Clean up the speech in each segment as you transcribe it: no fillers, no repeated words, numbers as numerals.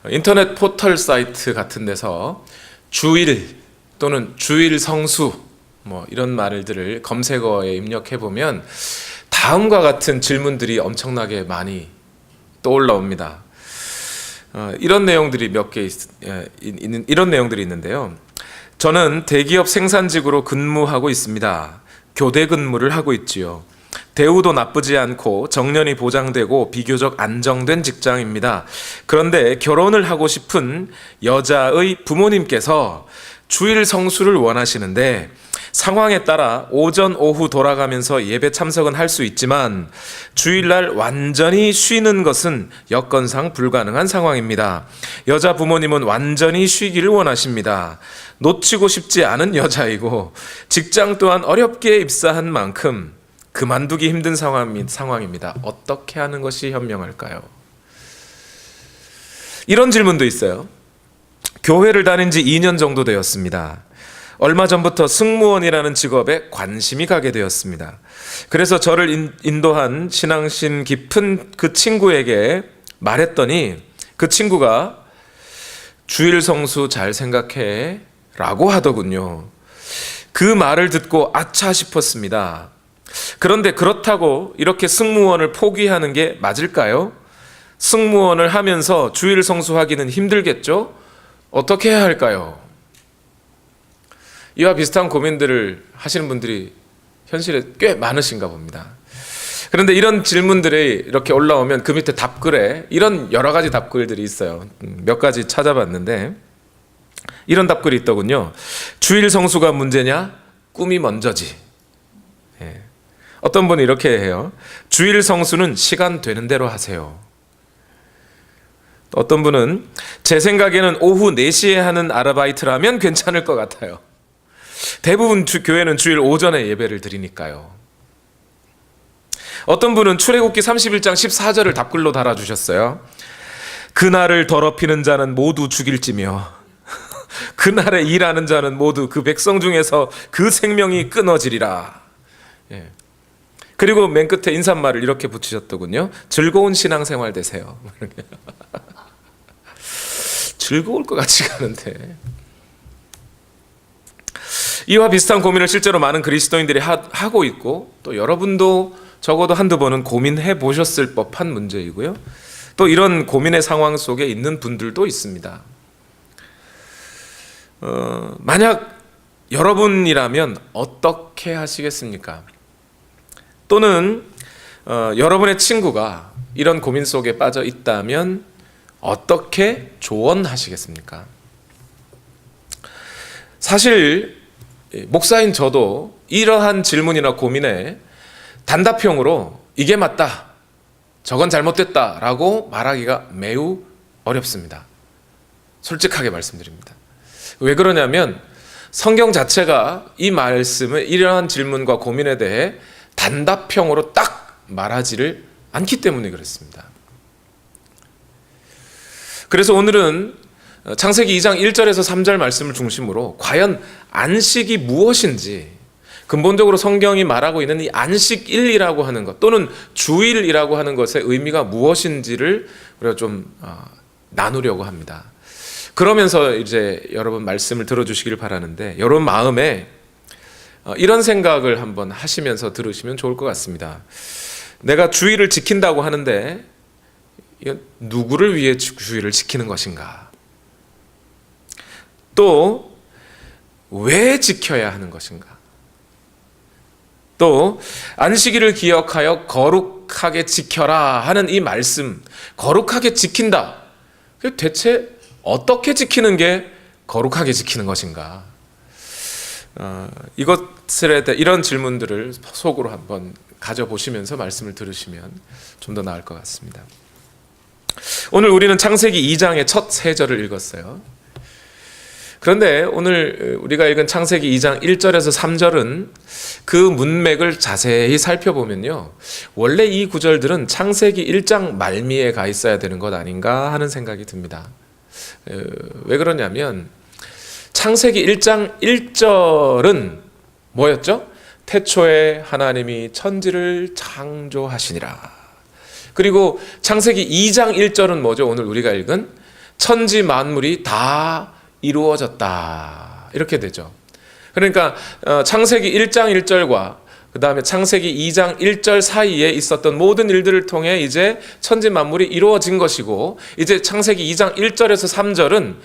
인터넷 포털 사이트 같은 데서 주일 또는 주일 성수 이런 말들을 검색어에 입력해 보면 다음과 같은 질문들이 엄청나게 많이 떠올라옵니다. 이런 내용들이 이런 내용들이 있는데요. 저는 대기업 생산직으로 근무하고 있습니다. 교대 근무를 하고 있지요. 대우도 나쁘지 않고 정년이 보장되고 비교적 안정된 직장입니다. 그런데 결혼을 하고 싶은 여자의 부모님께서 주일 성수를 원하시는데 상황에 따라 오전, 오후 돌아가면서 예배 참석은 할 수 있지만 주일날 완전히 쉬는 것은 여건상 불가능한 상황입니다. 여자 부모님은 완전히 쉬기를 원하십니다. 놓치고 싶지 않은 여자이고 직장 또한 어렵게 입사한 만큼 그만두기 힘든 상황입니다. 어떻게 하는 것이 현명할까요? 이런 질문도 있어요. 교회를 다닌 지 2년 정도 되었습니다. 얼마 전부터 승무원이라는 직업에 관심이 가게 되었습니다. 그래서 저를 인도한 신앙심 깊은 그 친구에게 말했더니 그 친구가 주일 성수 잘 생각해 라고 하더군요. 그 말을 듣고 아차 싶었습니다. 그런데 그렇다고 이렇게 승무원을 포기하는 게 맞을까요? 승무원을 하면서 주일 성수하기는 힘들겠죠? 어떻게 해야 할까요? 이와 비슷한 고민들을 하시는 분들이 현실에 꽤 많으신가 봅니다. 그런데 이런 질문들이 이렇게 올라오면 그 밑에 답글에 이런 여러 가지 답글들이 있어요. 몇 가지 찾아봤는데 이런 답글이 있더군요. 주일 성수가 문제냐? 꿈이 먼저지. 어떤 분이 이렇게 해요. 주일 성수는 시간 되는 대로 하세요. 어떤 분은 제 생각에는 오후 4시에 하는 아르바이트라면 괜찮을 것 같아요. 대부분 교회는 주일 오전에 예배를 드리니까요. 어떤 분은 출애굽기 31장 14절을 답글로 달아주셨어요. 그날을 더럽히는 자는 모두 죽일지며 그날에 일하는 자는 모두 그 백성 중에서 그 생명이 끊어지리라. 그리고 맨 끝에 인사말을 이렇게 붙이셨더군요. 즐거운 신앙생활 되세요. 즐거울 것 같지가 않은데. 이와 비슷한 고민을 실제로 많은 그리스도인들이 하고 있고 또 여러분도 적어도 한두 번은 고민해 보셨을 법한 문제이고요. 또 이런 고민의 상황 속에 있는 분들도 있습니다. 만약 여러분이라면 어떻게 하시겠습니까? 또는 여러분의 친구가 이런 고민 속에 빠져 있다면 어떻게 조언하시겠습니까? 사실 목사인 저도 이러한 질문이나 고민에 단답형으로 이게 맞다, 저건 잘못됐다 라고 말하기가 매우 어렵습니다. 솔직하게 말씀드립니다. 왜 그러냐면 성경 자체가 이 말씀을 이러한 질문과 고민에 대해 단답형으로 딱 말하지를 않기 때문에 그렇습니다. 그래서 오늘은 창세기 2장 1절에서 3절 말씀을 중심으로 과연 안식이 무엇인지, 근본적으로 성경이 말하고 있는 이 안식일이라고 하는 것 또는 주일이라고 하는 것의 의미가 무엇인지를 우리가 좀 나누려고 합니다. 그러면서 이제 여러분 말씀을 들어주시길 바라는데 여러분 마음에 이런 생각을 한번 하시면서 들으시면 좋을 것 같습니다. 내가 주일을 지킨다고 하는데 이건 누구를 위해 주일을 지키는 것인가? 또 왜 지켜야 하는 것인가? 또 안식일을 기억하여 거룩하게 지켜라 하는 이 말씀, 거룩하게 지킨다. 대체 어떻게 지키는 게 거룩하게 지키는 것인가? 이것에 대해 이런 질문들을 속으로 한번 가져보시면서 말씀을 들으시면 좀 더 나을 것 같습니다. 오늘 우리는 창세기 2장의 첫 3절을 읽었어요. 그런데 오늘 우리가 읽은 창세기 2장 1절에서 3절은 그 문맥을 자세히 살펴보면요, 원래 이 구절들은 창세기 1장 말미에 가 있어야 되는 것 아닌가 하는 생각이 듭니다. 왜 그러냐면 창세기 1장 1절은 뭐였죠? 태초에 하나님이 천지를 창조하시니라. 그리고 창세기 2장 1절은 뭐죠? 오늘 우리가 읽은 천지 만물이 다 이루어졌다. 이렇게 되죠. 그러니까 창세기 1장 1절과 그 다음에 창세기 2장 1절 사이에 있었던 모든 일들을 통해 이제 천지 만물이 이루어진 것이고, 이제 창세기 2장 1절에서 3절은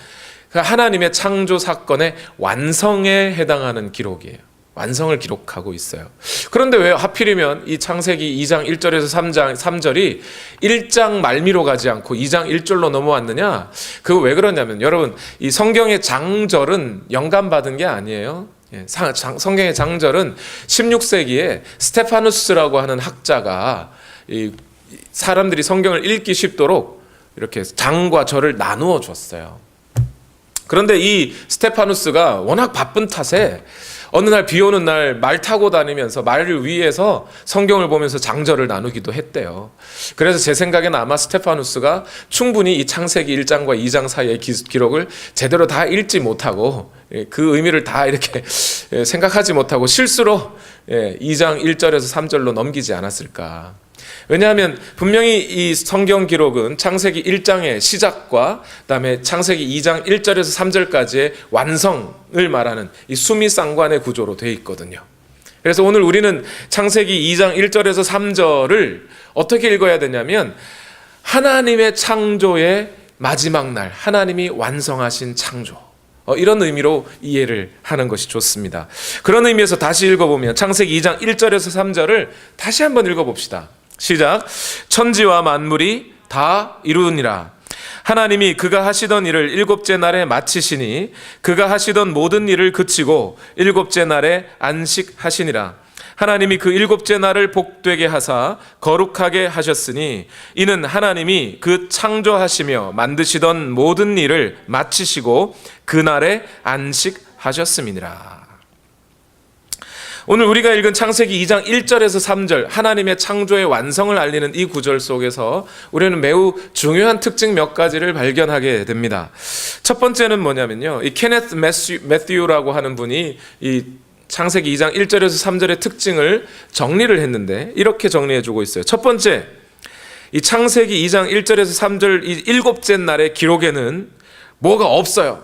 하나님의 창조 사건의 완성에 해당하는 기록이에요. 완성을 기록하고 있어요. 그런데 왜 하필이면 이 창세기 2장 1절에서 3절이 1장 말미로 가지 않고 2장 1절로 넘어왔느냐? 그거 왜 그러냐면, 여러분, 이 성경의 장절은 영감받은 게 아니에요. 성경의 장절은 16세기에 스테파누스라고 하는 학자가 사람들이 성경을 읽기 쉽도록 이렇게 장과 절을 나누어 줬어요. 그런데 이 스테파누스가 워낙 바쁜 탓에 어느 날 비 오는 날 말 타고 다니면서 말 위에서 성경을 보면서 장절을 나누기도 했대요. 그래서 제 생각에는 아마 스테파누스가 충분히 이 창세기 1장과 2장 사이의 기록을 제대로 다 읽지 못하고 그 의미를 다 이렇게 생각하지 못하고 실수로 2장 1절에서 3절로 넘기지 않았을까. 왜냐하면 분명히 이 성경 기록은 창세기 1장의 시작과 그다음에 창세기 2장 1절에서 3절까지의 완성을 말하는 이 수미상관의 구조로 되어 있거든요. 그래서 오늘 우리는 창세기 2장 1절에서 3절을 어떻게 읽어야 되냐면, 하나님의 창조의 마지막 날, 하나님이 완성하신 창조, 이런 의미로 이해를 하는 것이 좋습니다. 그런 의미에서 다시 읽어보면 창세기 2장 1절에서 3절을 다시 한번 읽어봅시다. 시작. 천지와 만물이 다 이루니라. 하나님이 그가 하시던 일을 일곱째 날에 마치시니 그가 하시던 모든 일을 그치고 일곱째 날에 안식하시니라. 하나님이 그 일곱째 날을 복되게 하사 거룩하게 하셨으니 이는 하나님이 그 창조하시며 만드시던 모든 일을 마치시고 그날에 안식하셨음이니라. 오늘 우리가 읽은 창세기 2장 1절에서 3절, 하나님의 창조의 완성을 알리는 이 구절 속에서 우리는 매우 중요한 특징 몇 가지를 발견하게 됩니다. 첫 번째는 뭐냐면요, 이 케네스 매튜라고 하는 분이 이 창세기 2장 1절에서 3절의 특징을 정리를 했는데 이렇게 정리해주고 있어요. 첫 번째, 이 창세기 2장 1절에서 3절 이 일곱째 날의 기록에는 뭐가 없어요.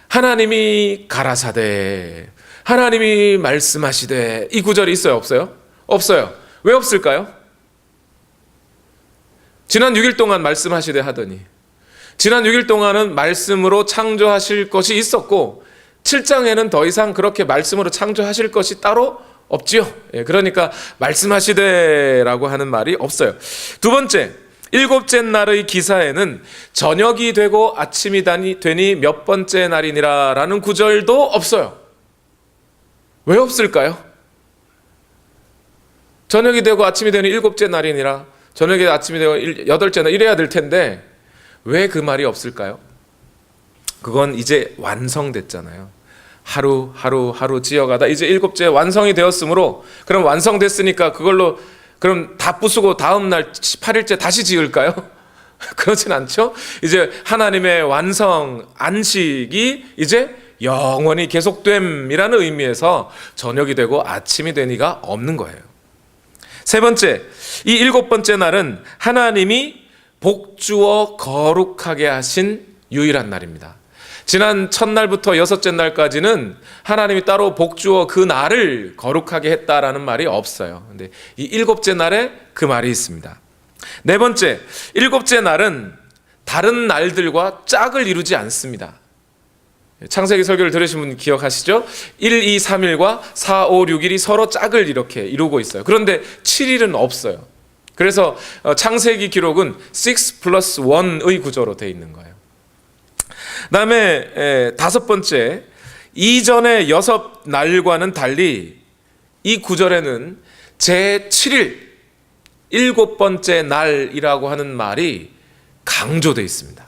하나님이 가라사대, 하나님이 말씀하시되, 이 구절이 있어요, 없어요? 없어요. 왜 없을까요? 지난 6일 동안 말씀하시되 하더니 지난 6일 동안은 말씀으로 창조하실 것이 있었고 7장에는 더 이상 그렇게 말씀으로 창조하실 것이 따로 없지요. 그러니까 말씀하시되라고 하는 말이 없어요. 두 번째, 일곱째 날의 기사에는 저녁이 되고 아침이 되니 몇 번째 날이니라 라는 구절도 없어요. 왜 없을까요? 저녁이 되고 아침이 되니 일곱째 날이니라, 저녁에 아침이 되고 여덟째 날 이래야 될 텐데 왜 그 말이 없을까요? 그건 이제 완성됐잖아요. 하루 지어가다 이제 일곱째 완성이 되었으므로, 그럼 완성됐으니까 그걸로 그럼 다 부수고 다음 날 8일째 다시 지을까요? 그렇진 않죠. 이제 하나님의 완성 안식이 이제 영원히 계속됨이라는 의미에서 저녁이 되고 아침이 되니가 없는 거예요. 세 번째, 이 일곱 번째 날은 하나님이 복주어 거룩하게 하신 유일한 날입니다. 지난 첫날부터 여섯째 날까지는 하나님이 따로 복주어 그 날을 거룩하게 했다라는 말이 없어요. 근데 이 일곱째 날에 그 말이 있습니다. 네 번째, 일곱째 날은 다른 날들과 짝을 이루지 않습니다. 창세기 설교를 들으신 분 기억하시죠? 1, 2, 3일과 4, 5, 6일이 서로 짝을 이렇게 이루고 있어요. 그런데 7일은 없어요. 그래서 창세기 기록은 6+1의 구조로 되어 있는 거예요. 그 다음에 다섯 번째, 이전의 6날과는 달리 이 구절에는 제7일, 일곱 번째 날이라고 하는 말이 강조되어 있습니다.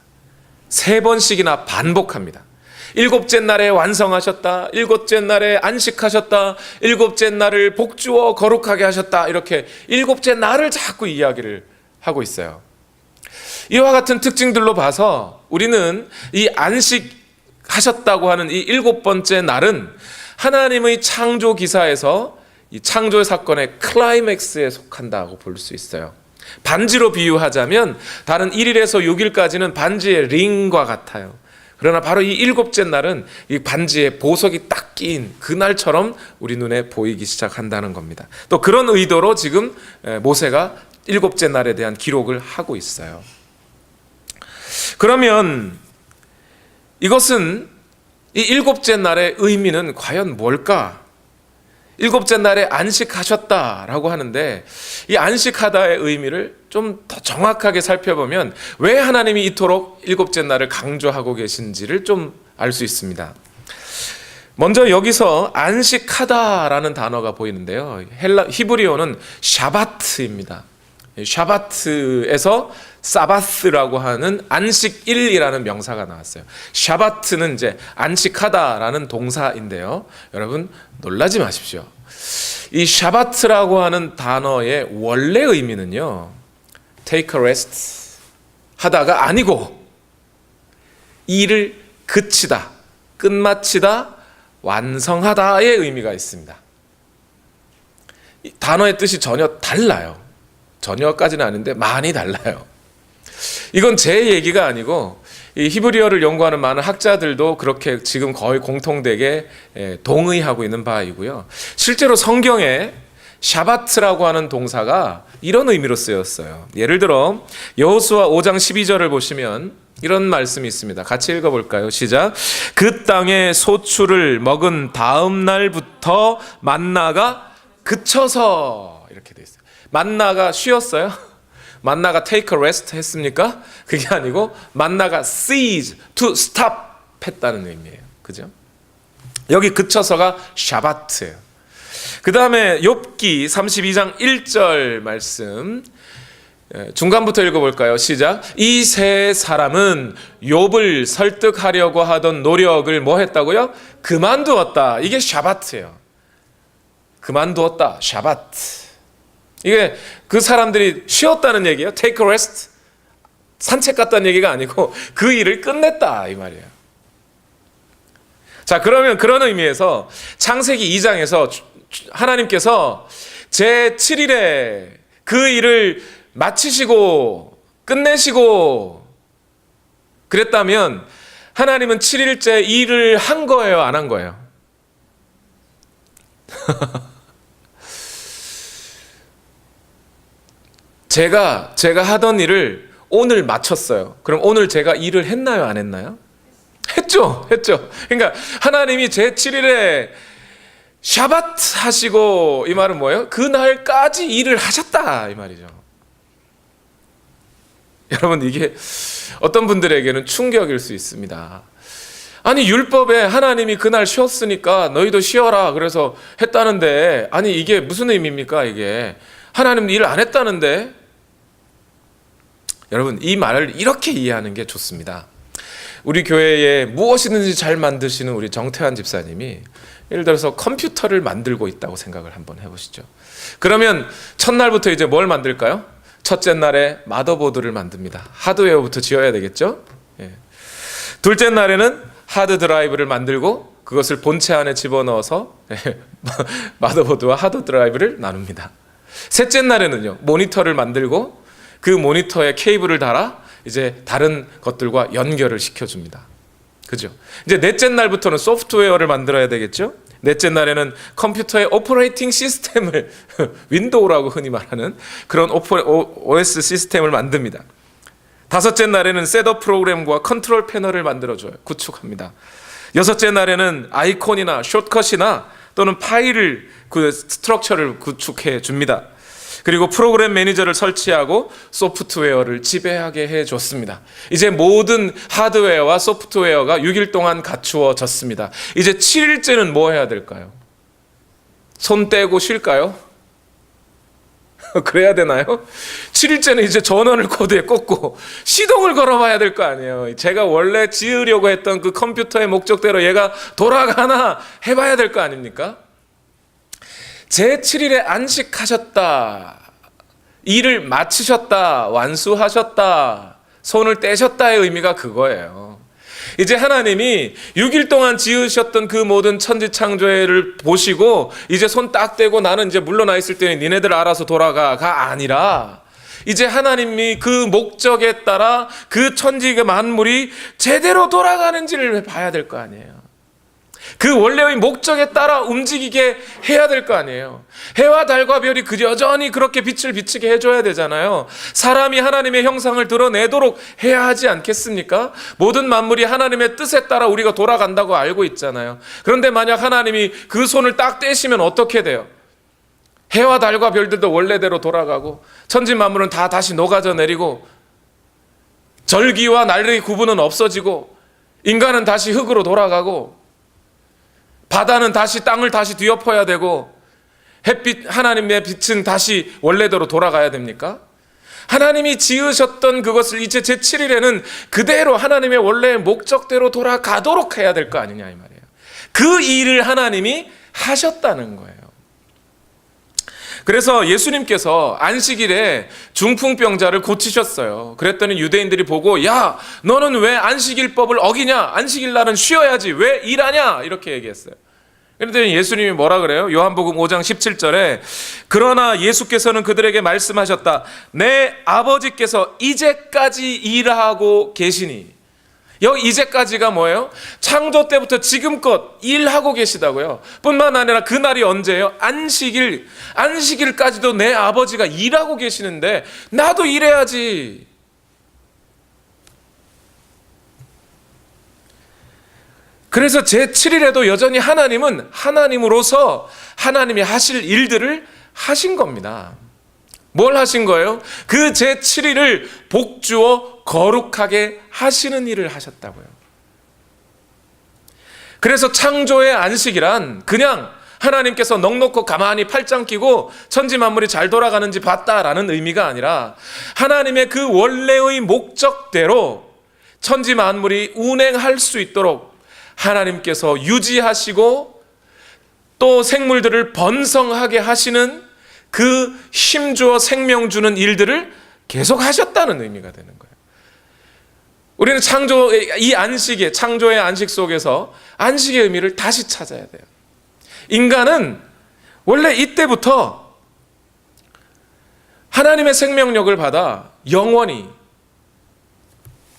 3번씩이나 반복합니다. 일곱째 날에 완성하셨다, 일곱째 날에 안식하셨다, 일곱째 날을 복주어 거룩하게 하셨다, 이렇게 일곱째 날을 자꾸 이야기를 하고 있어요. 이와 같은 특징들로 봐서 우리는 이 안식하셨다고 하는 이 일곱 번째 날은 하나님의 창조 기사에서 이 창조 사건의 클라이맥스에 속한다고 볼 수 있어요. 반지로 비유하자면 다른 1일에서 6일까지는 반지의 링과 같아요. 그러나 바로 이 일곱째 날은 이 반지에 보석이 딱 끼인 그날처럼 우리 눈에 보이기 시작한다는 겁니다. 또 그런 의도로 지금 모세가 일곱째 날에 대한 기록을 하고 있어요. 그러면 이것은 이 일곱째 날의 의미는 과연 뭘까? 일곱째 날에 안식하셨다라고 하는데 이 안식하다의 의미를 좀 더 정확하게 살펴보면 왜 하나님이 이토록 일곱째 날을 강조하고 계신지를 좀 알 수 있습니다. 먼저 여기서 안식하다라는 단어가 보이는데요. 히브리어는 샤바트입니다. 샤바트에서 사바스라고 하는 안식일이라는 명사가 나왔어요. 샤바트는 이제 안식하다라는 동사인데요. 여러분 놀라지 마십시오. 이 샤바트라고 하는 단어의 원래 의미는요, take a rest 하다가 아니고 일을 그치다, 끝마치다, 완성하다의 의미가 있습니다. 이 단어의 뜻이 전혀 달라요. 전혀까지는 아닌데 많이 달라요. 이건 제 얘기가 아니고 이 히브리어를 연구하는 많은 학자들도 그렇게 지금 거의 공통되게 동의하고 있는 바이고요. 실제로 성경에 샤바트라고 하는 동사가 이런 의미로 쓰였어요. 예를 들어 여호수아 5장 12절을 보시면 이런 말씀이 있습니다. 같이 읽어볼까요? 시작. 그 땅에 소출을 먹은 다음 날부터 만나가 그쳐서, 이렇게 돼 있어요. 만나가 쉬었어요? 만나가 take a rest 했습니까? 그게 아니고 만나가 cease, to stop 했다는 의미예요. 그죠? 여기 그쳐서가 샤바트예요. 그 다음에 욥기 32장 1절 말씀 중간부터 읽어볼까요? 시작. 이 세 사람은 욥을 설득하려고 하던 노력을 뭐 했다고요? 그만두었다. 이게 샤바트예요. 그만두었다. 샤바트. 이게 그 사람들이 쉬었다는 얘기예요. Take a rest. 산책 갔다는 얘기가 아니고 그 일을 끝냈다 이 말이에요. 자, 그러면 그런 의미에서 창세기 2장에서 하나님께서 제 7일에 그 일을 마치시고 끝내시고 그랬다면 하나님은 7일째 일을 한 거예요, 안 한 거예요? 제가 하던 일을 오늘 마쳤어요. 그럼 오늘 제가 일을 했나요, 안 했나요? 했죠. 그러니까 하나님이 제 7일에 샤바트 하시고, 이 말은 뭐예요? 그날까지 일을 하셨다 이 말이죠. 여러분, 이게 어떤 분들에게는 충격일 수 있습니다. 아니, 율법에 하나님이 그날 쉬었으니까 너희도 쉬어라 그래서 했다는데, 아니 이게 무슨 의미입니까? 이게 하나님 일 안 했다는데. 여러분, 이 말을 이렇게 이해하는 게 좋습니다. 우리 교회에 무엇이든지 잘 만드시는 우리 정태환 집사님이 예를 들어서 컴퓨터를 만들고 있다고 생각을 한번 해보시죠. 그러면 첫날부터 이제 뭘 만들까요? 첫째 날에 마더보드를 만듭니다. 하드웨어부터 지어야 되겠죠? 예. 둘째 날에는 하드 드라이브를 만들고 그것을 본체 안에 집어넣어서 마더보드와 하드 드라이브를 나눕니다. 셋째 날에는요, 모니터를 만들고 그 모니터에 케이블을 달아 이제 다른 것들과 연결을 시켜줍니다. 그죠? 이제 넷째 날부터는 소프트웨어를 만들어야 되겠죠? 넷째 날에는 컴퓨터의 오퍼레이팅 시스템을 윈도우라고 흔히 말하는 그런 OS 시스템을 만듭니다. 다섯째 날에는 셋업 프로그램과 컨트롤 패널을 만들어줘요. 구축합니다. 여섯째 날에는 아이콘이나 숏컷이나 또는 파일을 그 스트럭처를 구축해 줍니다. 그리고 프로그램 매니저를 설치하고 소프트웨어를 지배하게 해줬습니다. 이제 모든 하드웨어와 소프트웨어가 6일 동안 갖추어졌습니다. 이제 7일째는 뭐 해야 될까요? 손 떼고 쉴까요? 그래야 되나요? 7일째는 이제 전원을 코드에 꽂고 시동을 걸어봐야 될 거 아니에요. 제가 원래 지으려고 했던 그 컴퓨터의 목적대로 얘가 돌아가나 해봐야 될 거 아닙니까? 제 7일에 안식하셨다, 일을 마치셨다, 완수하셨다, 손을 떼셨다의 의미가 그거예요. 이제 하나님이 6일 동안 지으셨던 그 모든 천지창조를 보시고 이제 손 딱 떼고 나는 이제 물러나 있을 때는 니네들 알아서 돌아가가 아니라 이제 하나님이 그 목적에 따라 그 천지의 만물이 제대로 돌아가는지를 봐야 될 거 아니에요. 그 원래의 목적에 따라 움직이게 해야 될 거 아니에요. 해와 달과 별이 여전히 그렇게 빛을 비치게 해줘야 되잖아요. 사람이 하나님의 형상을 드러내도록 해야 하지 않겠습니까? 모든 만물이 하나님의 뜻에 따라 우리가 돌아간다고 알고 있잖아요. 그런데 만약 하나님이 그 손을 딱 떼시면 어떻게 돼요? 해와 달과 별들도 원래대로 돌아가고 천지 만물은 다 다시 녹아져 내리고 절기와 날의 구분은 없어지고 인간은 다시 흙으로 돌아가고 바다는 다시 땅을 다시 뒤엎어야 되고 햇빛, 하나님의 빛은 다시 원래대로 돌아가야 됩니까? 하나님이 지으셨던 그것을 이제 제7일에는 그대로 하나님의 원래의 목적대로 돌아가도록 해야 될 거 아니냐 이 말이에요. 그 일을 하나님이 하셨다는 거예요. 그래서 예수님께서 안식일에 중풍병자를 고치셨어요. 그랬더니 유대인들이 보고 야 너는 왜 안식일법을 어기냐? 안식일 날은 쉬어야지 왜 일하냐? 이렇게 얘기했어요. 그런데 예수님이 뭐라 그래요? 요한복음 5장 17절에 그러나 예수께서는 그들에게 말씀하셨다. 내 아버지께서 이제까지 일하고 계시니. 여기 이제까지가 뭐예요? 창조 때부터 지금껏 일하고 계시다고요. 뿐만 아니라 그날이 언제예요? 안식일. 안식일까지도 내 아버지가 일하고 계시는데 나도 일해야지. 그래서 제7일에도 여전히 하나님은 하나님으로서 하나님이 하실 일들을 하신 겁니다. 뭘 하신 거예요? 그 제7일을 복주어 거룩하게 하시는 일을 하셨다고요. 그래서 창조의 안식이란 그냥 하나님께서 넉넉히 가만히 팔짱 끼고 천지 만물이 잘 돌아가는지 봤다라는 의미가 아니라 하나님의 그 원래의 목적대로 천지 만물이 운행할 수 있도록 하나님께서 유지하시고 또 생물들을 번성하게 하시는 그 힘주어 생명 주는 일들을 계속 하셨다는 의미가 되는 거예요. 우리는 이 안식의 창조의 안식 속에서 안식의 의미를 다시 찾아야 돼요. 인간은 원래 이때부터 하나님의 생명력을 받아 영원히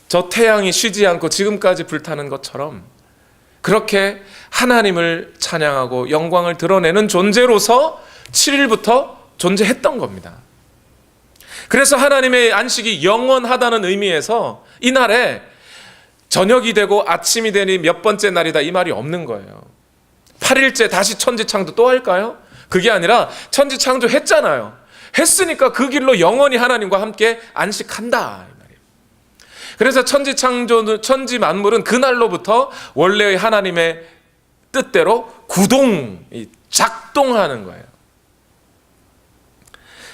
저 태양이 쉬지 않고 지금까지 불타는 것처럼 그렇게 하나님을 찬양하고 영광을 드러내는 존재로서 7일부터 존재했던 겁니다. 그래서 하나님의 안식이 영원하다는 의미에서 이날에 저녁이 되고 아침이 되니 몇 번째 날이다 이 말이 없는 거예요. 8일째 다시 천지창조 또 할까요? 그게 아니라 천지창조 했잖아요. 했으니까 그 길로 영원히 하나님과 함께 안식한다 이 말이에요. 그래서 천지창조, 천지 만물은 그날로부터 원래의 하나님의 뜻대로 작동하는 거예요.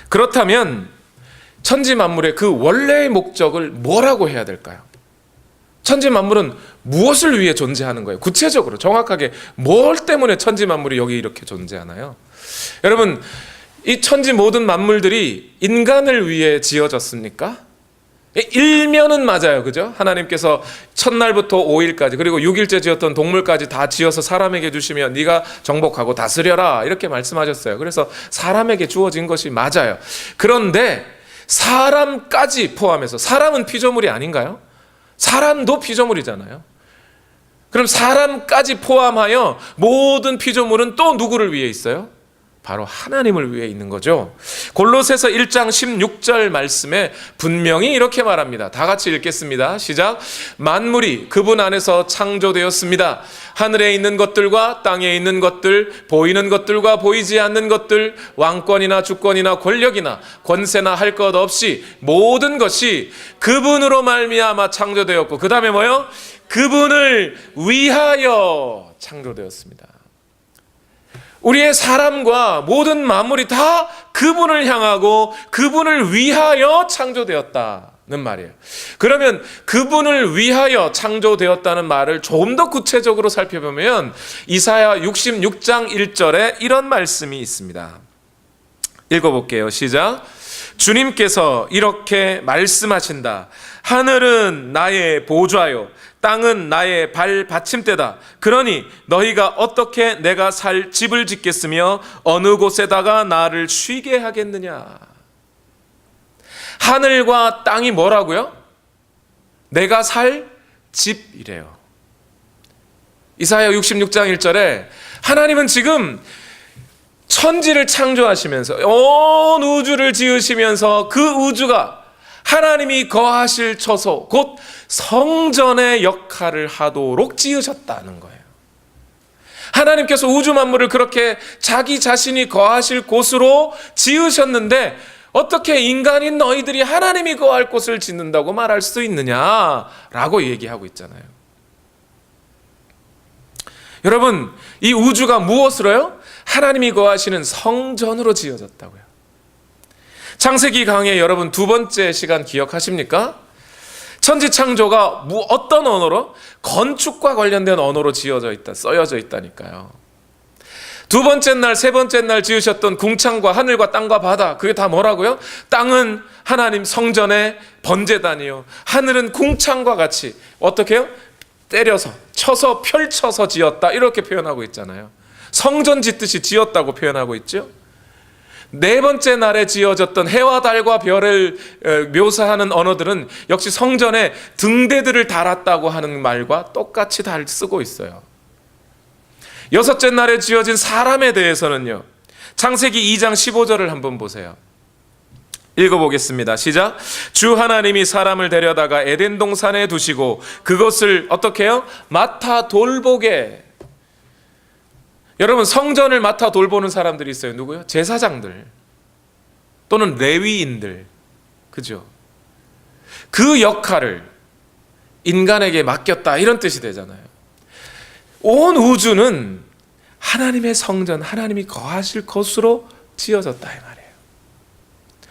그렇다면 천지 만물의 그 원래의 목적을 뭐라고 해야 될까요? 천지 만물은 무엇을 위해 존재하는 거예요? 구체적으로 정확하게 뭘 때문에 천지 만물이 여기 이렇게 존재하나요? 여러분, 이 천지 모든 만물들이 인간을 위해 지어졌습니까? 일면은 맞아요. 그죠? 하나님께서 첫날부터 5일까지 그리고 6일째 지었던 동물까지 다 지어서 사람에게 주시면 네가 정복하고 다스려라 이렇게 말씀하셨어요. 그래서 사람에게 주어진 것이 맞아요. 그런데 사람까지 포함해서 사람은 피조물이 아닌가요? 사람도 피조물이잖아요. 그럼 사람까지 포함하여 모든 피조물은 또 누구를 위해 있어요? 바로 하나님을 위해 있는 거죠. 골로새서 1장 16절 말씀에 분명히 이렇게 말합니다. 다 같이 읽겠습니다. 시작. 만물이 그분 안에서 창조되었습니다. 하늘에 있는 것들과 땅에 있는 것들, 보이는 것들과 보이지 않는 것들, 왕권이나 주권이나 권력이나 권세나 할 것 없이 모든 것이 그분으로 말미암아 창조되었고 그 다음에 뭐요? 그분을 위하여 창조되었습니다. 우리의 사람과 모든 만물이 다 그분을 향하고 그분을 위하여 창조되었다는 말이에요. 그러면 그분을 위하여 창조되었다는 말을 조금 더 구체적으로 살펴보면 이사야 66장 1절에 이런 말씀이 있습니다. 읽어볼게요. 시작. 주님께서 이렇게 말씀하신다. 하늘은 나의 보좌요 땅은 나의 발 받침대다. 그러니 너희가 어떻게 내가 살 집을 짓겠으며 어느 곳에다가 나를 쉬게 하겠느냐. 하늘과 땅이 뭐라고요? 내가 살 집이래요. 이사야 66장 1절에 하나님은 지금 천지를 창조하시면서 온 우주를 지으시면서 그 우주가 하나님이 거하실 처소, 곧 성전의 역할을 하도록 지으셨다는 거예요. 하나님께서 우주 만물을 그렇게 자기 자신이 거하실 곳으로 지으셨는데 어떻게 인간인 너희들이 하나님이 거할 곳을 짓는다고 말할 수 있느냐라고 얘기하고 있잖아요. 여러분, 이 우주가 무엇으로요? 하나님이 거하시는 성전으로 지어졌다고요. 창세기 강의 여러분 두 번째 시간 기억하십니까? 천지창조가 어떤 언어로? 건축과 관련된 언어로 지어져 있다, 써여져 있다니까요. 두 번째 날, 세 번째 날 지으셨던 궁창과 하늘과 땅과 바다, 그게 다 뭐라고요? 땅은 하나님 성전의 번제단이요, 하늘은 궁창과 같이 어떻게 해요? 때려서, 쳐서, 펼쳐서 지었다, 이렇게 표현하고 있잖아요. 성전 짓듯이 지었다고 표현하고 있죠. 네 번째 날에 지어졌던 해와 달과 별을 묘사하는 언어들은 역시 성전에 등대들을 달았다고 하는 말과 똑같이 다 쓰고 있어요. 여섯째 날에 지어진 사람에 대해서는요, 창세기 2장 15절을 한번 보세요. 읽어보겠습니다. 시작. 주 하나님이 사람을 데려다가 에덴 동산에 두시고 그것을 어떻게 해요? 맡아 돌보게. 여러분, 성전을 맡아 돌보는 사람들이 있어요. 누구요? 제사장들 또는 레위인들, 그죠? 그 역할을 인간에게 맡겼다, 이런 뜻이 되잖아요. 온 우주는 하나님의 성전, 하나님이 거하실 곳으로 지어졌다, 이 말이에요.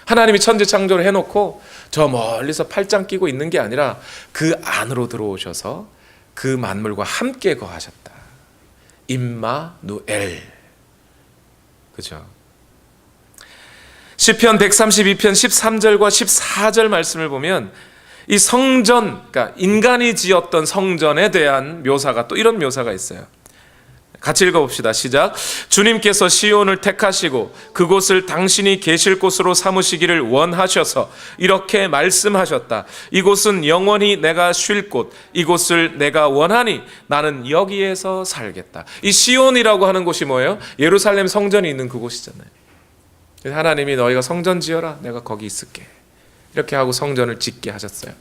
하나님이 천지 창조를 해놓고 저 멀리서 팔짱 끼고 있는 게 아니라 그 안으로 들어오셔서 그 만물과 함께 거하셨다. 임마누엘. 그죠? 시편 132편 13절과 14절 말씀을 보면 이 성전, 그러니까 인간이 지었던 성전에 대한 묘사가, 또 이런 묘사가 있어요. 같이 읽어봅시다. 시작. 주님께서 시온을 택하시고 그곳을 당신이 계실 곳으로 삼으시기를 원하셔서 이렇게 말씀하셨다. 이곳은 영원히 내가 쉴 곳, 이곳을 내가 원하니 나는 여기에서 살겠다. 이 시온이라고 하는 곳이 뭐예요? 예루살렘 성전이 있는 그곳이잖아요. 하나님이 너희가 성전 지어라, 내가 거기 있을게, 이렇게 하고 성전을 짓게 하셨어요.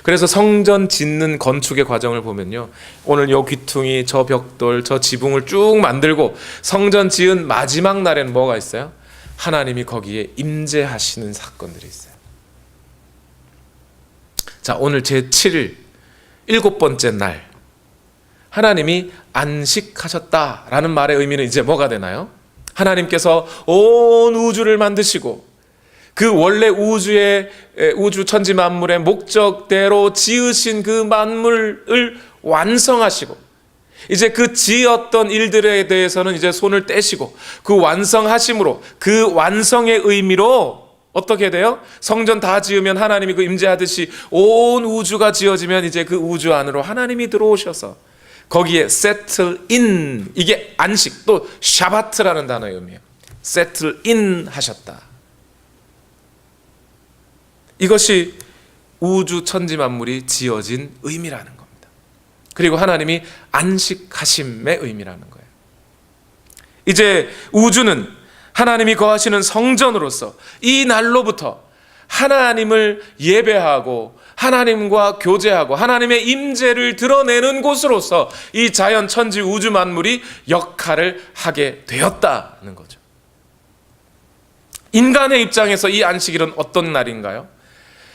그래서 성전 짓는 건축의 과정을 보면요, 오늘 요 귀퉁이, 저 벽돌, 저 지붕을 쭉 만들고 성전 지은 마지막 날에는 뭐가 있어요? 하나님이 거기에 임재하시는 사건들이 있어요. 자, 오늘 제7일 7번째 날 하나님이 안식하셨다라는 말의 의미는 이제 뭐가 되나요? 하나님께서 온 우주를 만드시고 그 원래 우주 천지 만물의 목적대로 지으신 그 만물을 완성하시고 이제 그 지었던 일들에 대해서는 이제 손을 떼시고 그 완성하심으로, 그 완성의 의미로 어떻게 돼요? 성전 다 지으면 하나님이 그 임재하듯이 온 우주가 지어지면 이제 그 우주 안으로 하나님이 들어오셔서 거기에 settle in, 이게 안식, 또 샤바트라는 단어의 의미예요. settle in 하셨다. 이것이 우주 천지 만물이 지어진 의미라는 겁니다. 그리고 하나님이 안식하심의 의미라는 거예요. 이제 우주는 하나님이 거하시는 성전으로서 이 날로부터 하나님을 예배하고 하나님과 교제하고 하나님의 임재를 드러내는 곳으로서 이 자연 천지 우주 만물이 역할을 하게 되었다는 거죠. 인간의 입장에서 이 안식일은 어떤 날인가요?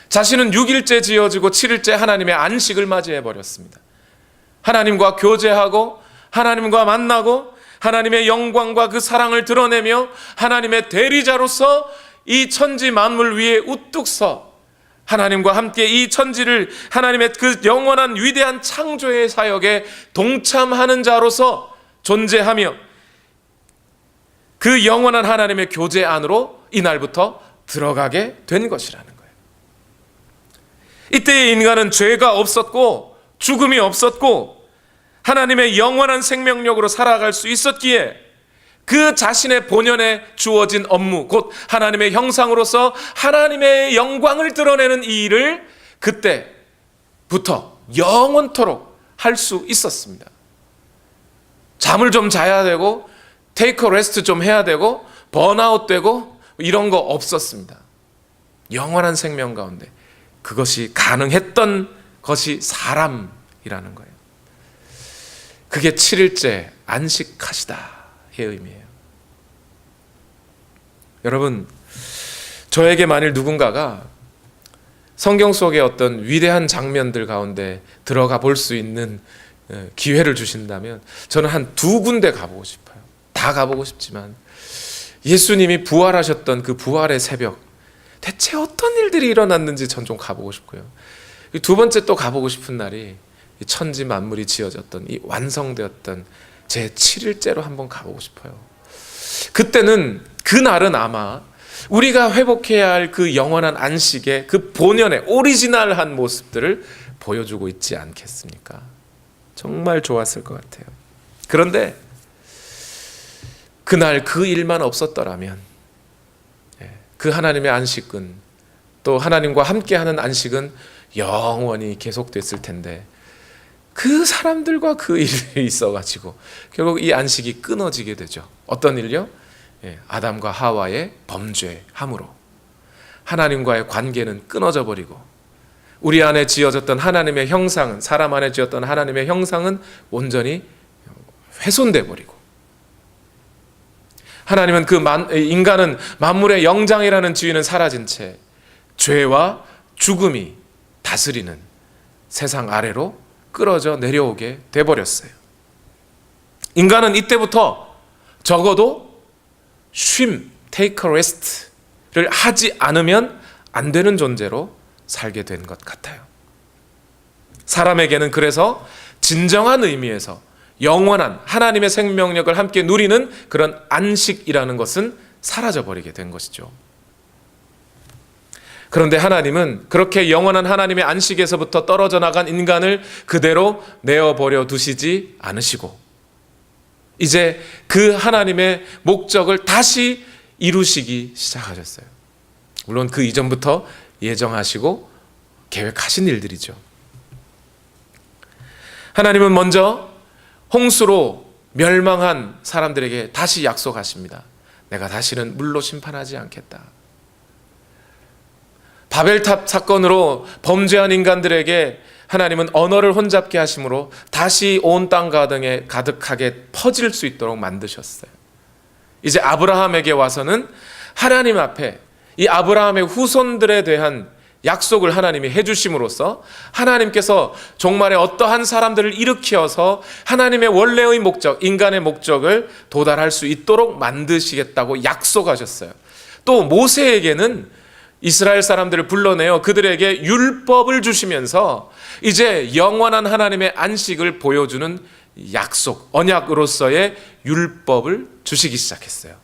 자신은 6일째 지어지고 7일째 하나님의 안식을 맞이해 버렸습니다. 하나님과 교제하고 하나님과 만나고 하나님의 영광과 그 사랑을 드러내며 하나님의 대리자로서 이 천지 만물 위에 우뚝 서 하나님과 함께 이 천지를 하나님의 그 영원한 위대한 창조의 사역에 동참하는 자로서 존재하며 그 영원한 하나님의 교제 안으로 이날부터 들어가게 된 것이라는 거예요. 이때의 인간은 죄가 없었고 죽음이 없었고 하나님의 영원한 생명력으로 살아갈 수 있었기에 그 자신의 본연에 주어진 업무, 곧 하나님의 형상으로서 하나님의 영광을 드러내는 이 일을 그때부터 영원토록 할 수 있었습니다. 잠을 좀 자야 되고 테이크 레스트 좀 해야 되고 번아웃 되고 이런 거 없었습니다. 영원한 생명 가운데 그것이 가능했던 것이 사람이라는 거예요. 그게 7일째 안식하시다의 의미예요. 여러분, 저에게 만일 누군가가 성경 속의 어떤 위대한 장면들 가운데 들어가 볼 수 있는 기회를 주신다면 저는 한 2군데 가보고 싶어요. 다 가보고 싶지만 예수님이 부활하셨던 그 부활의 새벽, 대체 어떤 일들이 일어났는지 전 좀 가보고 싶고요. 2번째 또 가보고 싶은 날이 이 천지 만물이 지어졌던 이 완성되었던 제 7일째로 한번 가보고 싶어요. 그때는, 그날은 아마 우리가 회복해야 할 그 영원한 안식의 그 본연의 오리지널한 모습들을 보여주고 있지 않겠습니까? 정말 좋았을 것 같아요. 그런데 그날 그 일만 없었더라면 그 하나님의 안식은, 또 하나님과 함께하는 안식은 영원히 계속됐을 텐데 그 사람들과 그 일이 있어가지고 결국 이 안식이 끊어지게 되죠. 어떤 일요? 아담과 하와의 범죄함으로 하나님과의 관계는 끊어져 버리고 우리 안에 지어졌던 하나님의 형상은, 사람 안에 지었던 하나님의 형상은 온전히 훼손돼 버리고, 하나님은 인간은 만물의 영장이라는 지위는 사라진 채 죄와 죽음이 다스리는 세상 아래로 끌어져 내려오게 돼버렸어요. 인간은 이때부터 적어도 take a rest를 하지 않으면 안 되는 존재로 살게 된 것 같아요. 사람에게는 그래서 진정한 의미에서 영원한 하나님의 생명력을 함께 누리는 그런 안식이라는 것은 사라져버리게 된 것이죠. 그런데 하나님은 그렇게 영원한 하나님의 안식에서부터 떨어져 나간 인간을 그대로 내어버려 두시지 않으시고 이제 그 하나님의 목적을 다시 이루시기 시작하셨어요. 물론 그 이전부터 예정하시고 계획하신 일들이죠. 하나님은 먼저 홍수로 멸망한 사람들에게 다시 약속하십니다. 내가 다시는 물로 심판하지 않겠다. 바벨탑 사건으로 범죄한 인간들에게 하나님은 언어를 혼잡게 하심으로 다시 온 땅 가등에 가득하게 퍼질 수 있도록 만드셨어요. 이제 아브라함에게 와서는 하나님 앞에 이 아브라함의 후손들에 대한 약속을 하나님이 해주심으로써 하나님께서 종말에 어떠한 사람들을 일으켜서 하나님의 원래의 목적, 인간의 목적을 도달할 수 있도록 만드시겠다고 약속하셨어요. 또 모세에게는 이스라엘 사람들을 불러내어 그들에게 율법을 주시면서 이제 영원한 하나님의 안식을 보여주는 약속, 언약으로서의 율법을 주시기 시작했어요.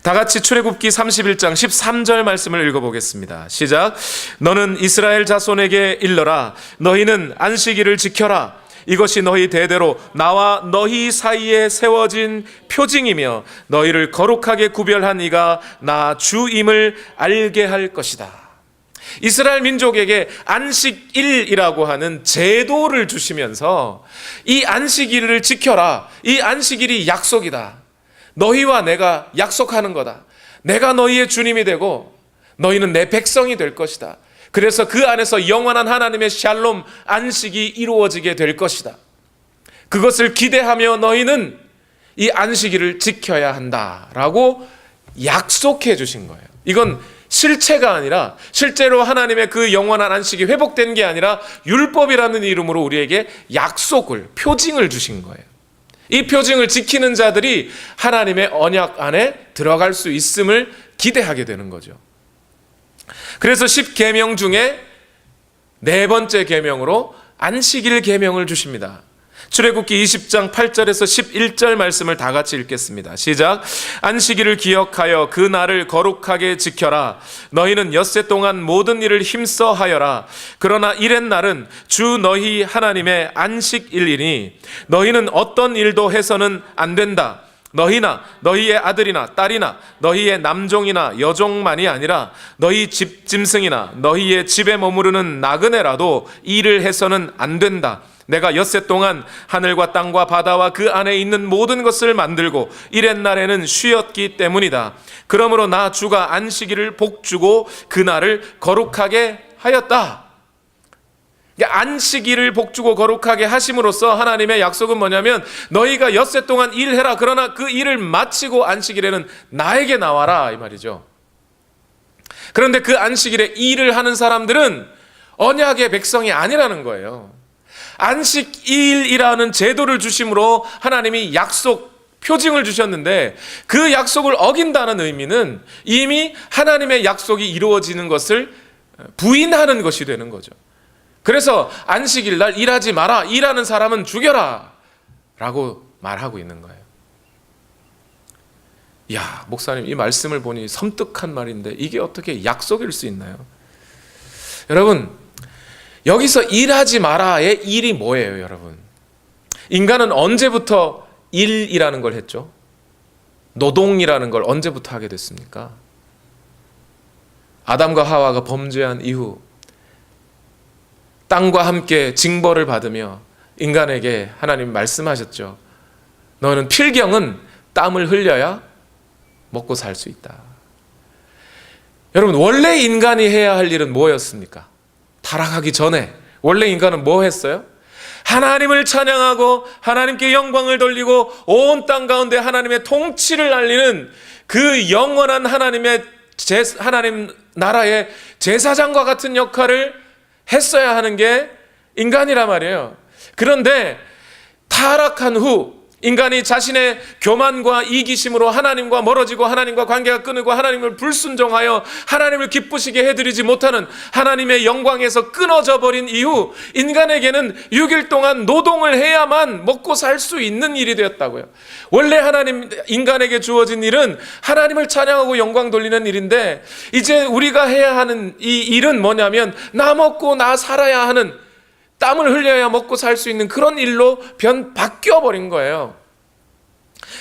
다 같이 출애굽기 31장 13절 말씀을 읽어보겠습니다. 시작. 너는 이스라엘 자손에게 일러라. 너희는 안식일을 지켜라. 이것이 너희 대대로 나와 너희 사이에 세워진 표징이며 너희를 거룩하게 구별한 이가 나 주임을 알게 할 것이다. 이스라엘 민족에게 안식일이라고 하는 제도를 주시면서 이 안식일을 지켜라. 이 안식일이 약속이다. 너희와 내가 약속하는 거다. 내가 너희의 주님이 되고 너희는 내 백성이 될 것이다. 그래서 그 안에서 영원한 하나님의 샬롬 안식이 이루어지게 될 것이다. 그것을 기대하며 너희는 이 안식일을 지켜야 한다라고 약속해 주신 거예요. 이건 실체가 아니라, 실제로 하나님의 그 영원한 안식이 회복된 게 아니라 율법이라는 이름으로 우리에게 약속을, 표징을 주신 거예요. 이 표징을 지키는 자들이 하나님의 언약 안에 들어갈 수 있음을 기대하게 되는 거죠. 그래서 10계명 중에 4번째 계명으로 안식일 계명을 주십니다. 출애굽기 20장 8절에서 11절 말씀을 다 같이 읽겠습니다. 시작. 안식일을 기억하여 그 날을 거룩하게 지켜라. 너희는 엿새 동안 모든 일을 힘써 하여라. 그러나 이렛 날은 주 너희 하나님의 안식일이니 너희는 어떤 일도 해서는 안 된다. 너희나 너희의 아들이나 딸이나 너희의 남종이나 여종만이 아니라 너희 집 짐승이나 너희의 집에 머무르는 나그네라도 일을 해서는 안 된다. 내가 엿새 동안 하늘과 땅과 바다와 그 안에 있는 모든 것을 만들고 이렛날에는 쉬었기 때문이다. 그러므로 나 주가 안식일을 복주고 그날을 거룩하게 하였다. 안식일을 복주고 거룩하게 하심으로써 하나님의 약속은 뭐냐면 너희가 엿새 동안 일해라. 그러나 그 일을 마치고 안식일에는 나에게 나와라, 이 말이죠. 그런데 그 안식일에 일을 하는 사람들은 언약의 백성이 아니라는 거예요. 안식일이라는 제도를 주심으로 하나님이 약속, 표징을 주셨는데 그 약속을 어긴다는 의미는 이미 하나님의 약속이 이루어지는 것을 부인하는 것이 되는 거죠. 그래서 안식일 날 일하지 마라, 일하는 사람은 죽여라 라고 말하고 있는 거예요. 이야, 목사님 이 말씀을 보니 섬뜩한 말인데 이게 어떻게 약속일 수 있나요? 여러분, 여기서 일하지 마라의 일이 뭐예요, 여러분? 인간은 언제부터 일이라는 걸 했죠? 노동이라는 걸 언제부터 하게 됐습니까? 아담과 하와가 범죄한 이후 땅과 함께 징벌을 받으며 인간에게 하나님 말씀하셨죠. 너는 필경은 땀을 흘려야 먹고 살 수 있다. 여러분, 원래 인간이 해야 할 일은 뭐였습니까? 타락하기 전에 원래 인간은 뭐 했어요? 하나님을 찬양하고 하나님께 영광을 돌리고 온 땅 가운데 하나님의 통치를 알리는 그 영원한 하나님 나라의 제사장과 같은 역할을 했어야 하는 게 인간이란 말이에요. 그런데 타락한 후 인간이 자신의 교만과 이기심으로 하나님과 멀어지고 하나님과 관계가 끊이고 하나님을 불순종하여 하나님을 기쁘시게 해드리지 못하는 하나님의 영광에서 끊어져 버린 이후 인간에게는 6일 동안 노동을 해야만 먹고 살 수 있는 일이 되었다고요. 원래 인간에게 주어진 일은 하나님을 찬양하고 영광 돌리는 일인데 이제 우리가 해야 하는 이 일은 뭐냐면 나 먹고 나 살아야 하는, 땀을 흘려야 먹고 살 수 있는 그런 일로 바뀌어버린 거예요.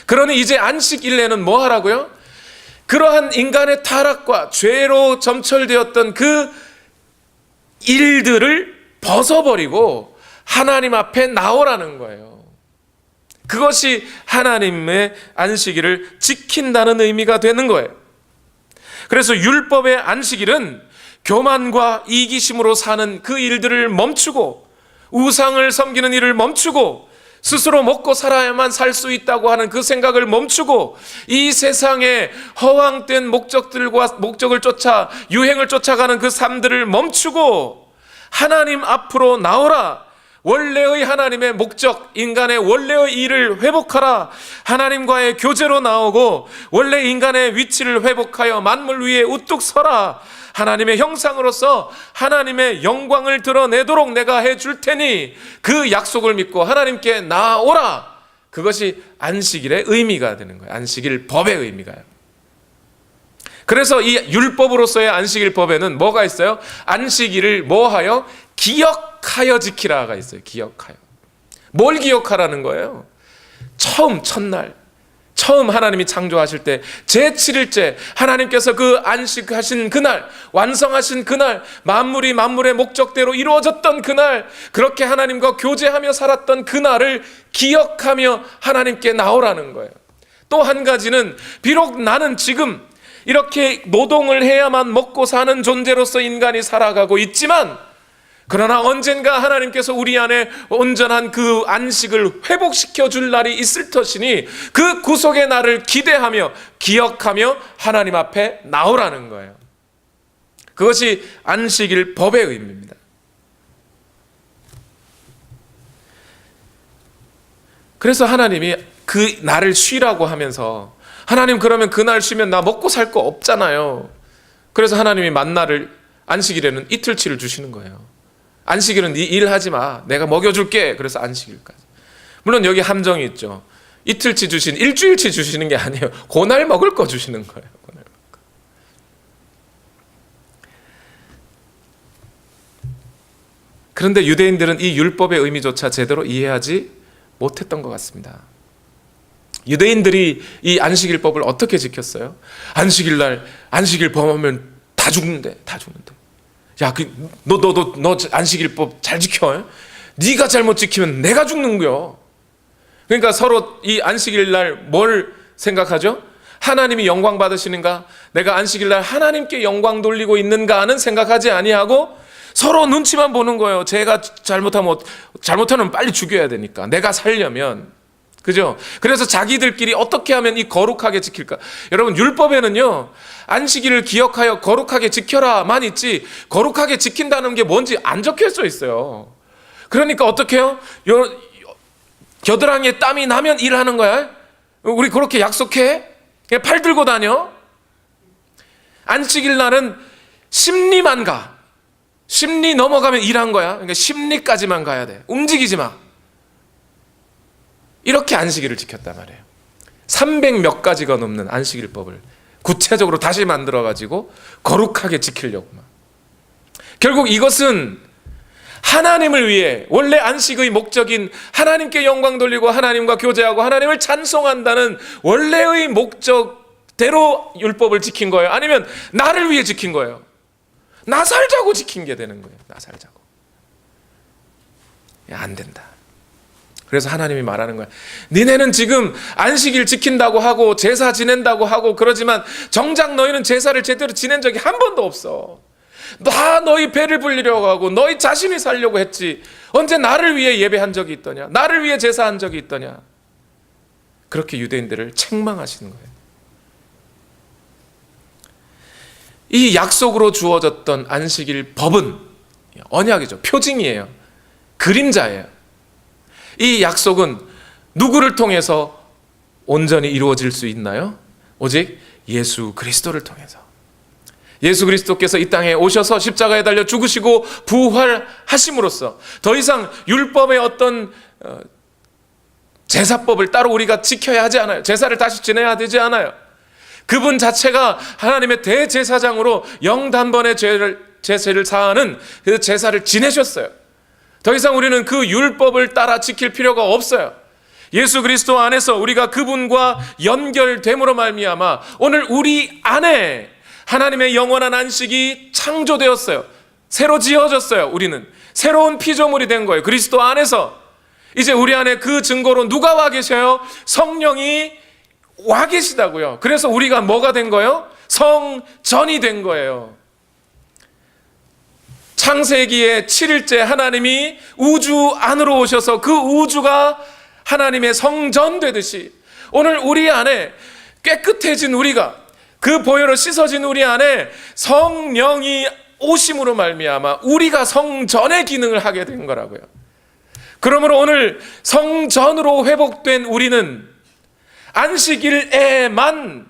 그러니 이제 안식일에는 뭐 하라고요? 그러한 인간의 타락과 죄로 점철되었던 그 일들을 벗어버리고 하나님 앞에 나오라는 거예요. 그것이 하나님의 안식일을 지킨다는 의미가 되는 거예요. 그래서 율법의 안식일은 교만과 이기심으로 사는 그 일들을 멈추고 우상을 섬기는 일을 멈추고 스스로 먹고 살아야만 살 수 있다고 하는 그 생각을 멈추고 이 세상의 허황된 목적을 쫓아 유행을 쫓아가는 그 삶들을 멈추고 하나님 앞으로 나오라. 원래의 하나님의 목적, 인간의 원래의 일을 회복하라. 하나님과의 교제로 나오고 원래 인간의 위치를 회복하여 만물 위에 우뚝 서라. 하나님의 형상으로서 하나님의 영광을 드러내도록 내가 해줄 테니 그 약속을 믿고 하나님께 나아오라. 그것이 안식일의 의미가 되는 거예요. 안식일 법의 의미가요. 그래서 이 율법으로서의 안식일 법에는 뭐가 있어요? 안식일을 뭐하여? 기억하여 지키라가 있어요. 기억하여. 뭘 기억하라는 거예요? 첫날 처음 하나님이 창조하실 때 제7일째 하나님께서 그 안식하신 그날, 완성하신 그날, 만물이 만물의 목적대로 이루어졌던 그날, 그렇게 하나님과 교제하며 살았던 그날을 기억하며 하나님께 나오라는 거예요. 또 한 가지는 비록 나는 지금 이렇게 노동을 해야만 먹고 사는 존재로서 인간이 살아가고 있지만 그러나 언젠가 하나님께서 우리 안에 온전한 그 안식을 회복시켜 줄 날이 있을 터이니 그 구속의 날을 기대하며 기억하며 하나님 앞에 나오라는 거예요. 그것이 안식일 법의 의미입니다. 그래서 하나님이 그 날을 쉬라고 하면서 하나님 그러면 그날 쉬면 나 먹고 살 거 없잖아요. 그래서 하나님이 만나를 안식일에는 이틀치를 주시는 거예요. 안식일은 네 일하지 마. 내가 먹여줄게. 그래서 안식일까지. 물론 여기 함정이 있죠. 이틀치 일주일치 주시는 게 아니에요. 그날 먹을 거 주시는 거예요. 그날 먹을 거. 그런데 유대인들은 이 율법의 의미조차 제대로 이해하지 못했던 것 같습니다. 유대인들이 이 안식일법을 어떻게 지켰어요? 안식일 날 안식일 범하면 다 죽는데. 야, 너 안식일법 잘 지켜. 네가 잘못 지키면 내가 죽는 거야. 그러니까 서로 이 안식일 날 뭘 생각하죠? 하나님이 영광 받으시는가? 내가 안식일 날 하나님께 영광 돌리고 있는가는 생각하지 아니하고 서로 눈치만 보는 거예요. 제가 잘못하면 빨리 죽여야 되니까. 내가 살려면. 그죠? 그래서 자기들끼리 어떻게 하면 이 거룩하게 지킬까? 여러분, 율법에는요, 안식일을 기억하여 거룩하게 지켜라만 있지, 거룩하게 지킨다는 게 뭔지 안 적혀져 있어요. 그러니까 어떻게 해요? 겨드랑이에 땀이 나면 일하는 거야? 우리 그렇게 약속해? 그냥 팔 들고 다녀? 안식일 날은 심리만 가. 심리 넘어가면 일한 거야. 그러니까 심리까지만 가야 돼. 움직이지 마. 이렇게 안식일을 지켰단 말이에요. 300몇 가지가 넘는 안식일법을 구체적으로 다시 만들어가지고 거룩하게 지키려고. 결국 이것은 하나님을 위해, 원래 안식의 목적인 하나님께 영광 돌리고 하나님과 교제하고 하나님을 찬송한다는 원래의 목적대로 율법을 지킨 거예요? 아니면 나를 위해 지킨 거예요? 나 살자고 지킨 게 되는 거예요. 나 살자고. 안 된다. 그래서 하나님이 말하는 거야. 니네는 지금 안식일 지킨다고 하고 제사 지낸다고 하고 그러지만 정작 너희는 제사를 제대로 지낸 적이 한 번도 없어. 다 너희 배를 불리려고 하고 너희 자신이 살려고 했지. 언제 나를 위해 예배한 적이 있더냐? 나를 위해 제사한 적이 있더냐? 그렇게 유대인들을 책망하시는 거예요. 이 약속으로 주어졌던 안식일 법은 언약이죠. 표징이에요. 그림자예요. 이 약속은 누구를 통해서 온전히 이루어질 수 있나요? 오직 예수 그리스도를 통해서. 예수 그리스도께서 이 땅에 오셔서 십자가에 달려 죽으시고 부활하심으로써 더 이상 율법의 어떤 제사법을 따로 우리가 지켜야 하지 않아요. 제사를 다시 지내야 되지 않아요. 그분 자체가 하나님의 대제사장으로 영단번의 제사를 사하는 그 제사를 지내셨어요. 더 이상 우리는 그 율법을 따라 지킬 필요가 없어요. 예수 그리스도 안에서 우리가 그분과 연결됨으로 말미암아 오늘 우리 안에 하나님의 영원한 안식이 창조되었어요. 새로 지어졌어요. 우리는 새로운 피조물이 된 거예요. 그리스도 안에서 이제 우리 안에 그 증거로 누가 와 계셔요? 성령이 와 계시다고요. 그래서 우리가 뭐가 된 거예요? 성전이 된 거예요. 창세기의 7일째 하나님이 우주 안으로 오셔서 그 우주가 하나님의 성전 되듯이 오늘 우리 안에 깨끗해진 우리가, 그 보혈로 씻어진 우리 안에 성령이 오심으로 말미암아 우리가 성전의 기능을 하게 된 거라고요. 그러므로 오늘 성전으로 회복된 우리는 안식일에만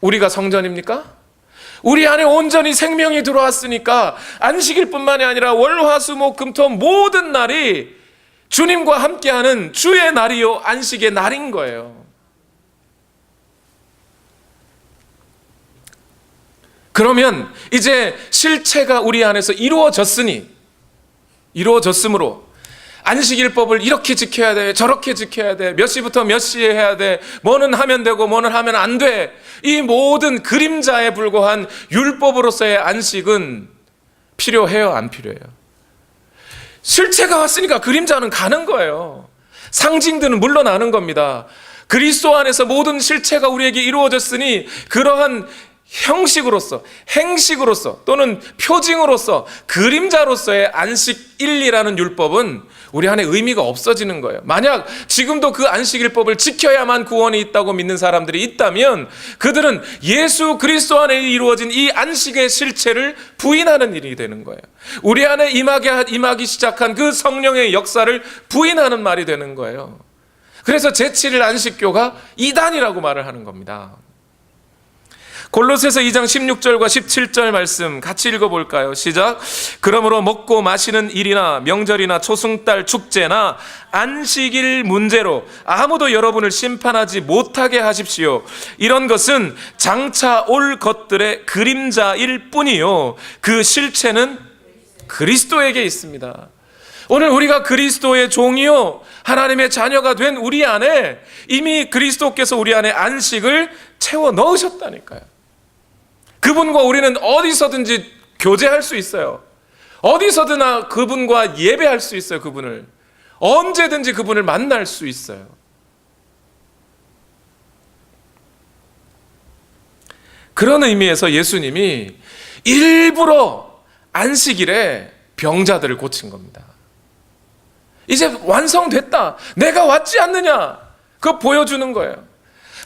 우리가 성전입니까? 우리 안에 온전히 생명이 들어왔으니까 안식일뿐만이 아니라 월, 화, 수, 목, 금, 토 모든 날이 주님과 함께하는 주의 날이요 안식의 날인 거예요. 그러면 이제 실체가 우리 안에서 이루어졌으므로 안식일법을 이렇게 지켜야 돼, 저렇게 지켜야 돼, 몇 시부터 몇 시에 해야 돼, 뭐는 하면 되고 뭐는 하면 안 돼, 이 모든 그림자에 불과한 율법으로서의 안식은 필요해요, 안 필요해요? 실체가 왔으니까 그림자는 가는 거예요. 상징들은 물러나는 겁니다. 그리스도 안에서 모든 실체가 우리에게 이루어졌으니 그러한 형식으로서, 행식으로서 또는 표징으로서, 그림자로서의 안식일이라는 율법은 우리 안에 의미가 없어지는 거예요. 만약 지금도 그 안식일법을 지켜야만 구원이 있다고 믿는 사람들이 있다면 그들은 예수 그리스도 안에 이루어진 이 안식의 실체를 부인하는 일이 되는 거예요. 우리 안에 임하기 시작한 그 성령의 역사를 부인하는 말이 되는 거예요. 그래서 제7일 안식교가 이단이라고 말을 하는 겁니다. 골로새서 2장 16절과 17절 말씀 같이 읽어볼까요? 시작. 그러므로 먹고 마시는 일이나 명절이나 초승달 축제나 안식일 문제로 아무도 여러분을 심판하지 못하게 하십시오. 이런 것은 장차 올 것들의 그림자일 뿐이요 그 실체는 그리스도에게 있습니다. 오늘 우리가 그리스도의 종이요 하나님의 자녀가 된 우리 안에 이미 그리스도께서 우리 안에 안식을 채워 넣으셨다니까요. 그분과 우리는 어디서든지 교제할 수 있어요. 어디서든 그분과 예배할 수 있어요. 그분을 언제든지 그분을 만날 수 있어요. 그런 의미에서 예수님이 일부러 안식일에 병자들을 고친 겁니다. 이제 완성됐다, 내가 왔지 않느냐, 그거 보여주는 거예요.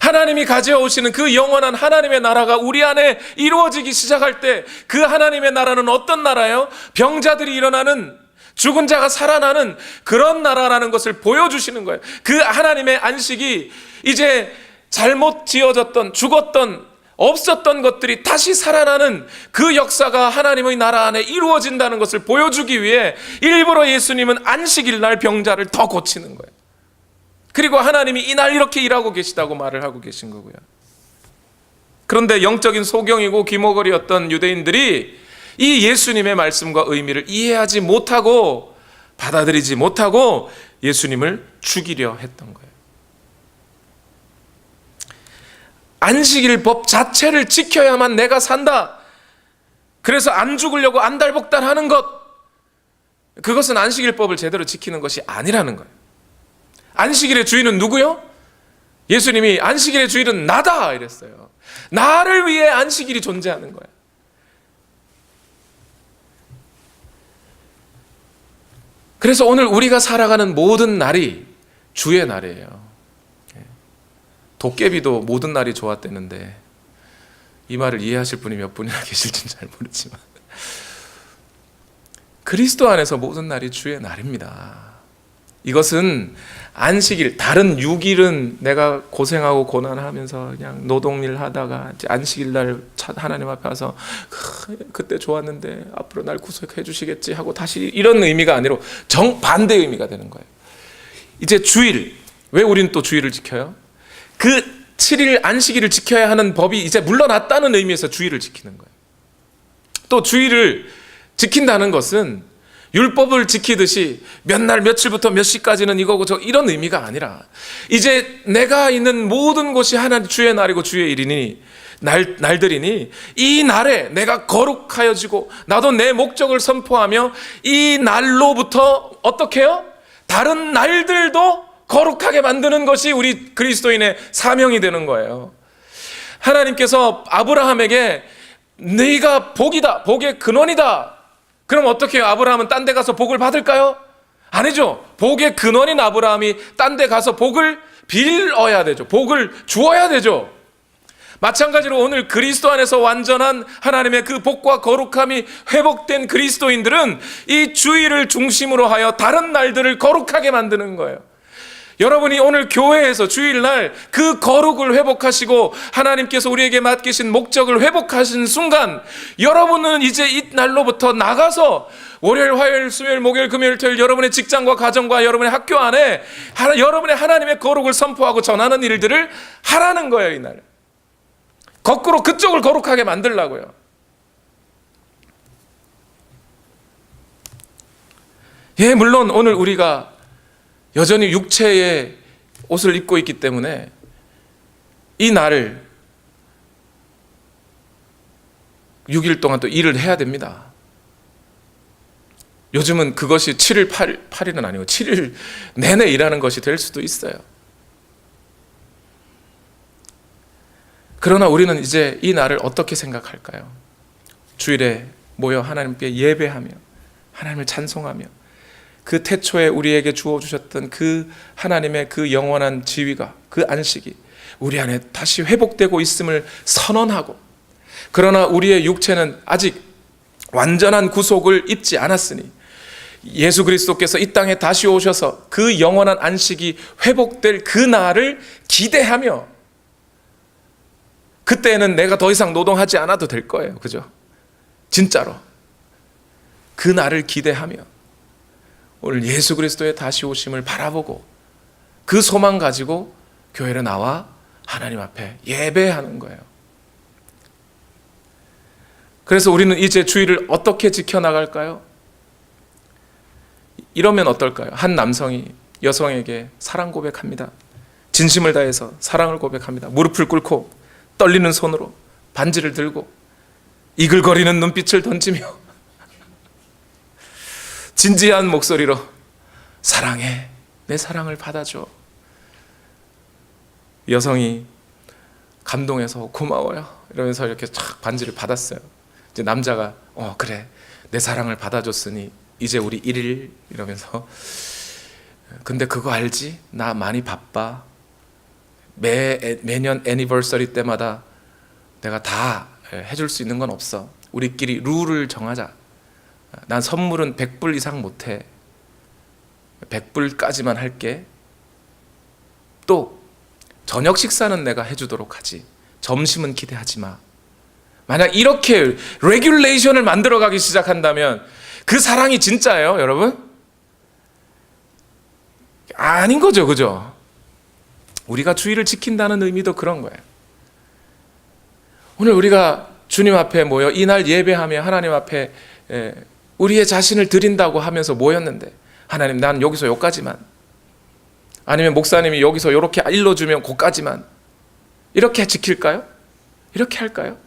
하나님이 가져오시는 그 영원한 하나님의 나라가 우리 안에 이루어지기 시작할 때 그 하나님의 나라는 어떤 나라예요? 병자들이 일어나는, 죽은 자가 살아나는 그런 나라라는 것을 보여주시는 거예요. 그 하나님의 안식이 이제 잘못 지어졌던, 죽었던, 없었던 것들이 다시 살아나는 그 역사가 하나님의 나라 안에 이루어진다는 것을 보여주기 위해 일부러 예수님은 안식일 날 병자를 더 고치는 거예요. 그리고 하나님이 이날 이렇게 일하고 계시다고 말을 하고 계신 거고요. 그런데 영적인 소경이고 귀머거리였던 유대인들이 이 예수님의 말씀과 의미를 이해하지 못하고 받아들이지 못하고 예수님을 죽이려 했던 거예요. 안식일 법 자체를 지켜야만 내가 산다, 그래서 안 죽으려고 안달복달하는 것, 그것은 안식일 법을 제대로 지키는 것이 아니라는 거예요. 안식일의 주인은 누구요? 예수님이 안식일의 주인은 나다 이랬어요. 나를 위해 안식일이 존재하는 거예요. 그래서 오늘 우리가 살아가는 모든 날이 주의 날이에요. 도깨비도 모든 날이 좋았대는데 이 말을 이해하실 분이 몇 분이나 계실지는 잘 모르지만 그리스도 안에서 모든 날이 주의 날입니다. 이것은 안식일, 다른 6일은 내가 고생하고 고난하면서 그냥 노동일 하다가 안식일 날 하나님 앞에 와서 그때 좋았는데 앞으로 날 구속해 주시겠지 하고 다시, 이런 의미가 아니라 정반대 의미가 되는 거예요. 이제 주일, 왜 우리는 또 주일을 지켜요? 그 7일 안식일을 지켜야 하는 법이 이제 물러났다는 의미에서 주일을 지키는 거예요. 또 주일을 지킨다는 것은 율법을 지키듯이 몇 날 며칠부터 몇 시까지는 이거고 저 이런 의미가 아니라 이제 내가 있는 모든 곳이 하나님 주의 날이고 주의 일이니 날들이니 이 날에 내가 거룩하여지고 나도 내 목적을 선포하며 이 날로부터 어떻게 해요? 다른 날들도 거룩하게 만드는 것이 우리 그리스도인의 사명이 되는 거예요. 하나님께서 아브라함에게 네가 복이다, 복의 근원이다. 그럼 어떻게 해요? 아브라함은 딴 데 가서 복을 받을까요? 아니죠. 복의 근원인 아브라함이 딴 데 가서 복을 빌어야 되죠. 복을 주어야 되죠. 마찬가지로 오늘 그리스도 안에서 완전한 하나님의 그 복과 거룩함이 회복된 그리스도인들은 이 주일을 중심으로 하여 다른 날들을 거룩하게 만드는 거예요. 여러분이 오늘 교회에서 주일날 그 거룩을 회복하시고 하나님께서 우리에게 맡기신 목적을 회복하신 순간 여러분은 이제 이 날로부터 나가서 월요일, 화요일, 수요일, 목요일, 금요일, 토요일 여러분의 직장과 가정과 여러분의 학교 안에 여러분의 하나님의 거룩을 선포하고 전하는 일들을 하라는 거예요. 이날 거꾸로 그쪽을 거룩하게 만들라고요. 예, 물론 오늘 우리가 여전히 육체의 옷을 입고 있기 때문에 이 날을 6일 동안 또 일을 해야 됩니다. 요즘은 그것이 7일, 8일은 아니고 7일 내내 일하는 것이 될 수도 있어요. 그러나 우리는 이제 이 날을 어떻게 생각할까요? 주일에 모여 하나님께 예배하며 하나님을 찬송하며 그 태초에 우리에게 주어주셨던 그 하나님의 그 영원한 지위가, 그 안식이 우리 안에 다시 회복되고 있음을 선언하고, 그러나 우리의 육체는 아직 완전한 구속을 입지 않았으니 예수 그리스도께서 이 땅에 다시 오셔서 그 영원한 안식이 회복될 그 날을 기대하며, 그때는 내가 더 이상 노동하지 않아도 될 거예요. 그죠? 진짜로 그 날을 기대하며 오늘 예수 그리스도의 다시 오심을 바라보고 그 소망 가지고 교회로 나와 하나님 앞에 예배하는 거예요. 그래서 우리는 이제 주일을 어떻게 지켜나갈까요? 이러면 어떨까요? 한 남성이 여성에게 사랑 고백합니다. 진심을 다해서 사랑을 고백합니다. 무릎을 꿇고 떨리는 손으로 반지를 들고 이글거리는 눈빛을 던지며 진지한 목소리로 사랑해, 내 사랑을 받아줘. 여성이 감동해서 고마워요 이러면서 이렇게 쫙 반지를 받았어요. 이제 남자가 그래, 내 사랑을 받아줬으니 이제 우리 1일 이러면서, 근데 그거 알지? 나 많이 바빠. 매년 애니버서리 때마다 내가 다 해줄 수 있는 건 없어. 우리끼리 룰을 정하자. 난 선물은 100불 이상 못해. 100불까지만 할게. 또 저녁 식사는 내가 해주도록 하지. 점심은 기대하지 마. 만약 이렇게 레귤레이션을 만들어가기 시작한다면 그 사랑이 진짜예요, 여러분? 아닌 거죠, 그죠? 우리가 주의를 지킨다는 의미도 그런 거예요. 오늘 우리가 주님 앞에 모여 이날 예배하며 하나님 앞에 우리의 자신을 드린다고 하면서 모였는데, 하나님 난 여기서 여기까지만, 아니면 목사님이 여기서 이렇게 일러주면 거기까지만, 이렇게 지킬까요? 이렇게 할까요?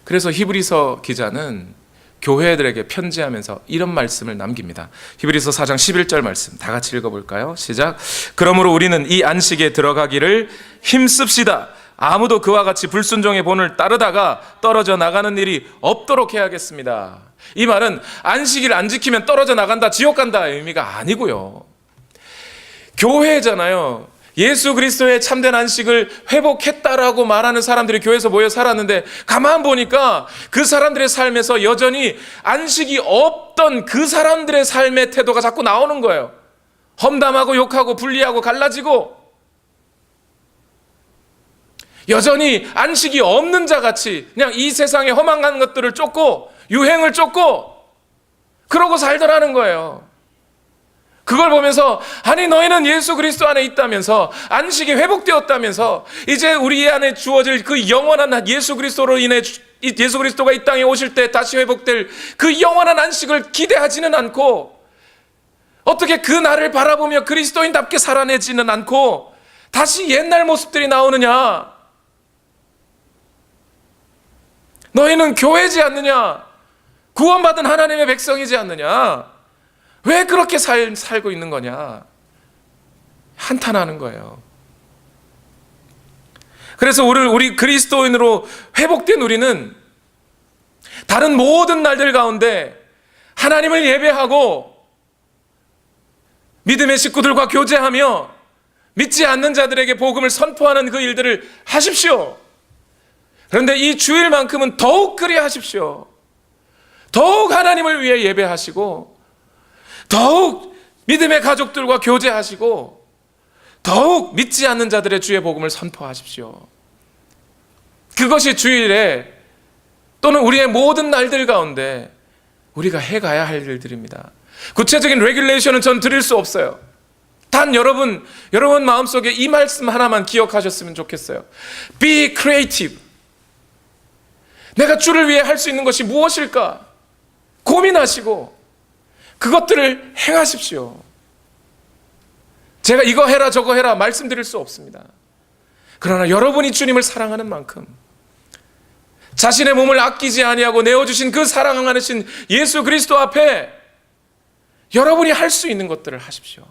그래서 히브리서 기자는 교회들에게 편지하면서 이런 말씀을 남깁니다. 히브리서 4장 11절 말씀 다 같이 읽어볼까요? 시작. 그러므로 우리는 이 안식에 들어가기를 힘씁시다. 아무도 그와 같이 불순종의 본을 따르다가 떨어져 나가는 일이 없도록 해야겠습니다. 이 말은 안식일 안 지키면 떨어져 나간다, 지옥 간다 의미가 아니고요. 교회잖아요. 예수 그리스도의 참된 안식을 회복했다라고 말하는 사람들이 교회에서 모여 살았는데, 가만 보니까 그 사람들의 삶에서 여전히 안식이 없던 그 사람들의 삶의 태도가 자꾸 나오는 거예요. 험담하고 욕하고 분리하고 갈라지고, 여전히 안식이 없는 자같이 그냥 이 세상의 험한 것들을 쫓고 유행을 쫓고 그러고 살더라는 거예요. 그걸 보면서 아니 너희는 예수 그리스도 안에 있다면서, 안식이 회복되었다면서, 이제 우리 안에 주어질 그 영원한 예수 그리스도로 인해 예수 그리스도가 이 땅에 오실 때 다시 회복될 그 영원한 안식을 기대하지는 않고, 어떻게 그 날을 바라보며 그리스도인답게 살아내지는 않고 다시 옛날 모습들이 나오느냐? 너희는 교회지 않느냐? 구원받은 하나님의 백성이지 않느냐? 왜 그렇게 살고 있는 거냐? 한탄하는 거예요. 그래서 우리 그리스도인으로 회복된 우리는 다른 모든 날들 가운데 하나님을 예배하고 믿음의 식구들과 교제하며 믿지 않는 자들에게 복음을 선포하는 그 일들을 하십시오. 그런데 이 주일만큼은 더욱 그리 하십시오. 더욱 하나님을 위해 예배하시고, 더욱 믿음의 가족들과 교제하시고, 더욱 믿지 않는 자들의 주의 복음을 선포하십시오. 그것이 주일에 또는 우리의 모든 날들 가운데 우리가 해가야 할 일들입니다. 구체적인 레귤레이션은 전 드릴 수 없어요. 단 여러분 마음속에 이 말씀 하나만 기억하셨으면 좋겠어요. Be creative. 내가 주를 위해 할 수 있는 것이 무엇일까? 고민하시고 그것들을 행하십시오. 제가 이거 해라 저거 해라 말씀드릴 수 없습니다. 그러나 여러분이 주님을 사랑하는 만큼, 자신의 몸을 아끼지 아니하고 내어주신 그 사랑하신 예수 그리스도 앞에 여러분이 할 수 있는 것들을 하십시오.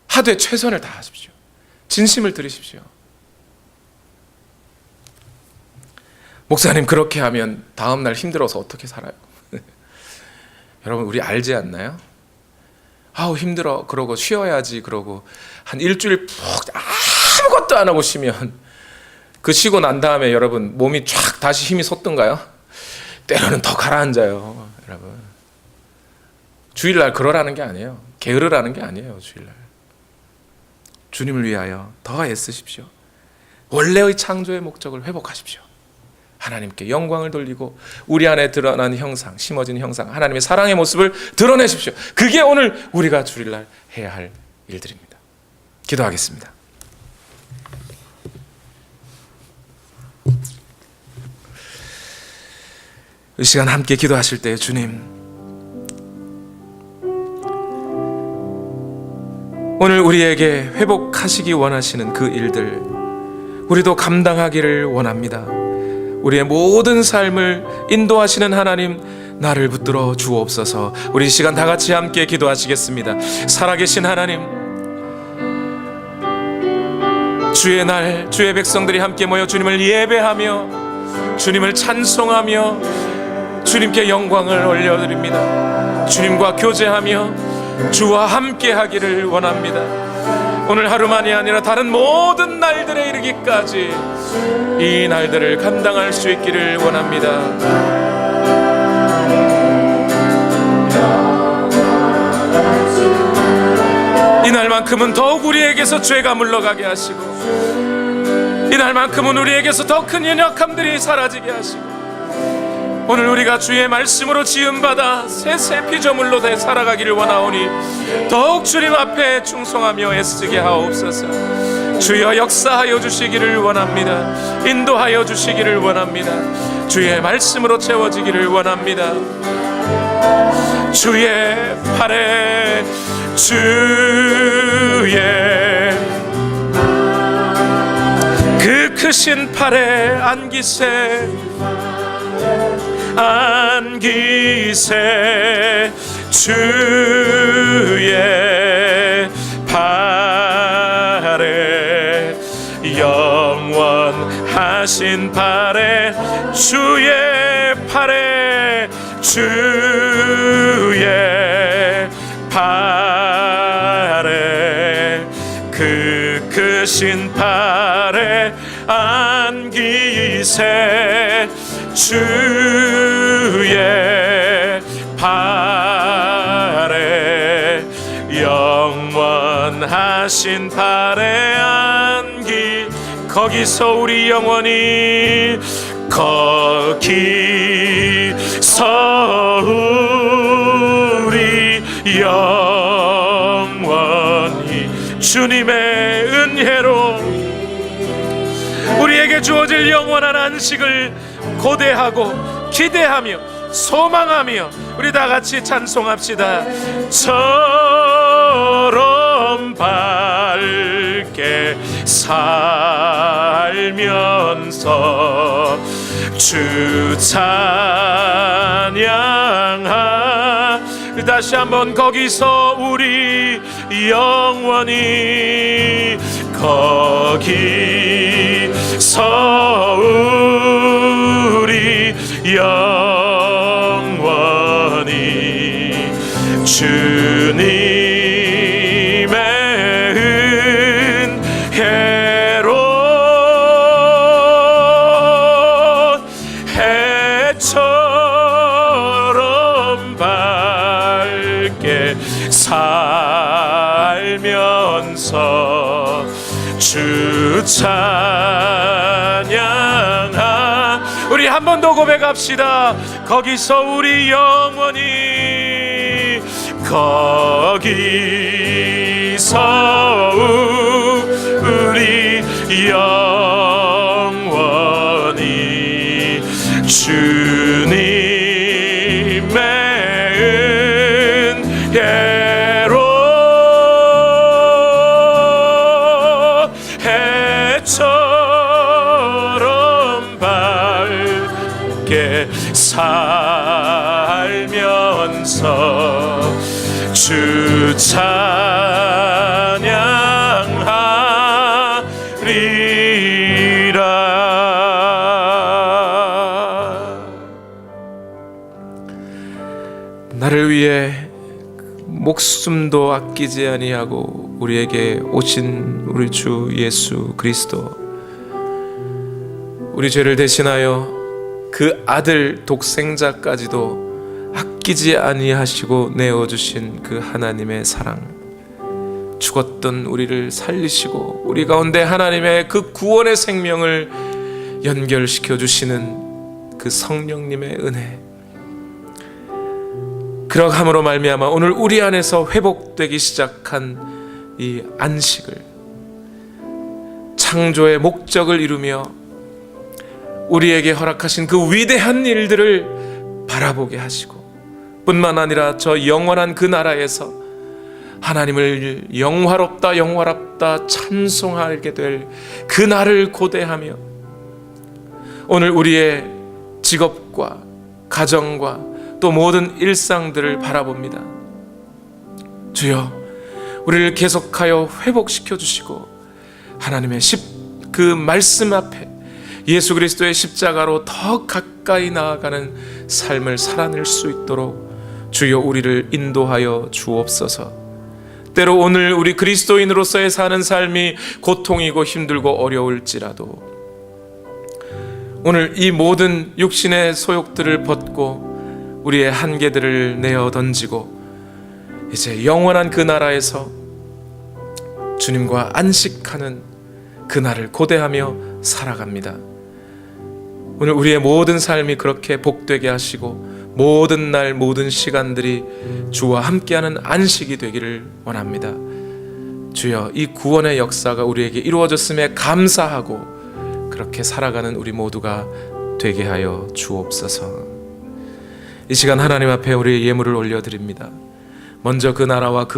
하되 최선을 다하십시오. 진심을 들이십시오. 목사님 그렇게 하면 다음날 힘들어서 어떻게 살아요? 여러분 우리 알지 않나요? 아우 힘들어 그러고 쉬어야지 그러고 한 일주일 푹 아무것도 안 하고 쉬면, 그 쉬고 난 다음에 여러분 몸이 쫙 다시 힘이 솟던가요? 때로는 더 가라앉아요. 여러분 주일날 그러라는 게 아니에요. 게으르라는 게 아니에요. 주일날 주님을 위하여 더 애쓰십시오. 원래의 창조의 목적을 회복하십시오. 하나님께 영광을 돌리고 우리 안에 드러난 형상, 심어진 형상, 하나님의 사랑의 모습을 드러내십시오. 그게 오늘 우리가 주일날 해야 할 일들입니다. 기도하겠습니다. 이 시간 함께 기도하실 때 주님, 오늘 우리에게 회복하시기 원하시는 그 일들 우리도 감당하기를 원합니다. 우리의 모든 삶을 인도하시는 하나님, 나를 붙들어 주옵소서. 우리 이 시간 다 같이 함께 기도하시겠습니다. 살아계신 하나님, 주의 날 주의 백성들이 함께 모여 주님을 예배하며 주님을 찬송하며 주님께 영광을 올려드립니다. 주님과 교제하며 주와 함께 하기를 원합니다. 오늘 하루만이 아니라 다른 모든 날들에 이르기까지 이 날들을 감당할 수 있기를 원합니다. 이날만큼은 더욱 우리에게서 죄가 물러가게 하시고, 이날만큼은 우리에게서 더 큰 연약함들이 사라지게 하시고, 오늘 우리가 주의 말씀으로 지음받아 새 피조물로 살아가기를 원하오니 더욱 주님 앞에 충성하며 애쓰게 하옵소서. 주여 역사하여 주시기를 원합니다. 인도하여 주시기를 원합니다. 주의 말씀으로 채워지기를 원합니다. 주의 팔에 주의 그 크신 팔에 안기세 주의 팔에 영원하신 팔에 주의 팔에 주의 팔에 그 크신 팔에 안기세 주의 팔에 영원하신 팔에 안기 거기서 우리 영원히 거기서 우리 영원히 주님의 은혜로 우리에게 주어질 영원한 안식을 고대하고 기대하며 소망하며 우리 다 같이 찬송합시다. 처럼 밝게 살면서 주 찬양하. 다시 한번 거기서 우리 영원히 거기서 우리 영원히 주님의 은혜로 해처럼 밝게 살면서 주 찬양하. 우리 한 번 더 고백합시다. 거기서 우리 영원히 거기서 우리 영원히 주님의 은혜로 해처럼 밝게 살면서 주 찬양하리라. 나를 위해 목숨도 아끼지 아니하고 우리에게 오신 우리 주 예수 그리스도, 우리 죄를 대신하여 그 아들 독생자까지도 아끼지 아니하시고 내어주신 그 하나님의 사랑, 죽었던 우리를 살리시고 우리 가운데 하나님의 그 구원의 생명을 연결시켜 주시는 그 성령님의 은혜, 그러함으로 말미암아 오늘 우리 안에서 회복되기 시작한 이 안식을, 창조의 목적을 이루며 우리에게 허락하신 그 위대한 일들을 바라보게 하시고, 뿐만 아니라 저 영원한 그 나라에서 하나님을 영화롭다 영화롭다 찬송하게 될 그날을 고대하며 오늘 우리의 직업과 가정과 또 모든 일상들을 바라봅니다. 주여, 우리를 계속하여 회복시켜 주시고 하나님의 그 말씀 앞에 예수 그리스도의 십자가로 더 가까이 나아가는 삶을 살아낼 수 있도록 주여 우리를 인도하여 주옵소서. 때로 오늘 우리 그리스도인으로서의 사는 삶이 고통이고 힘들고 어려울지라도 오늘 이 모든 육신의 소욕들을 벗고 우리의 한계들을 내어 던지고 이제 영원한 그 나라에서 주님과 안식하는 그날을 고대하며 살아갑니다. 오늘 우리의 모든 삶이 그렇게 복되게 하시고 모든 날 모든 시간들이 주와 함께하는 안식이 되기를 원합니다. 주여, 이 구원의 역사가 우리에게 이루어졌음에 감사하고 그렇게 살아가는 우리 모두가 되게 하여 주옵소서. 이 시간 하나님 앞에 우리의 예물을 올려드립니다. 먼저 그 나라와 그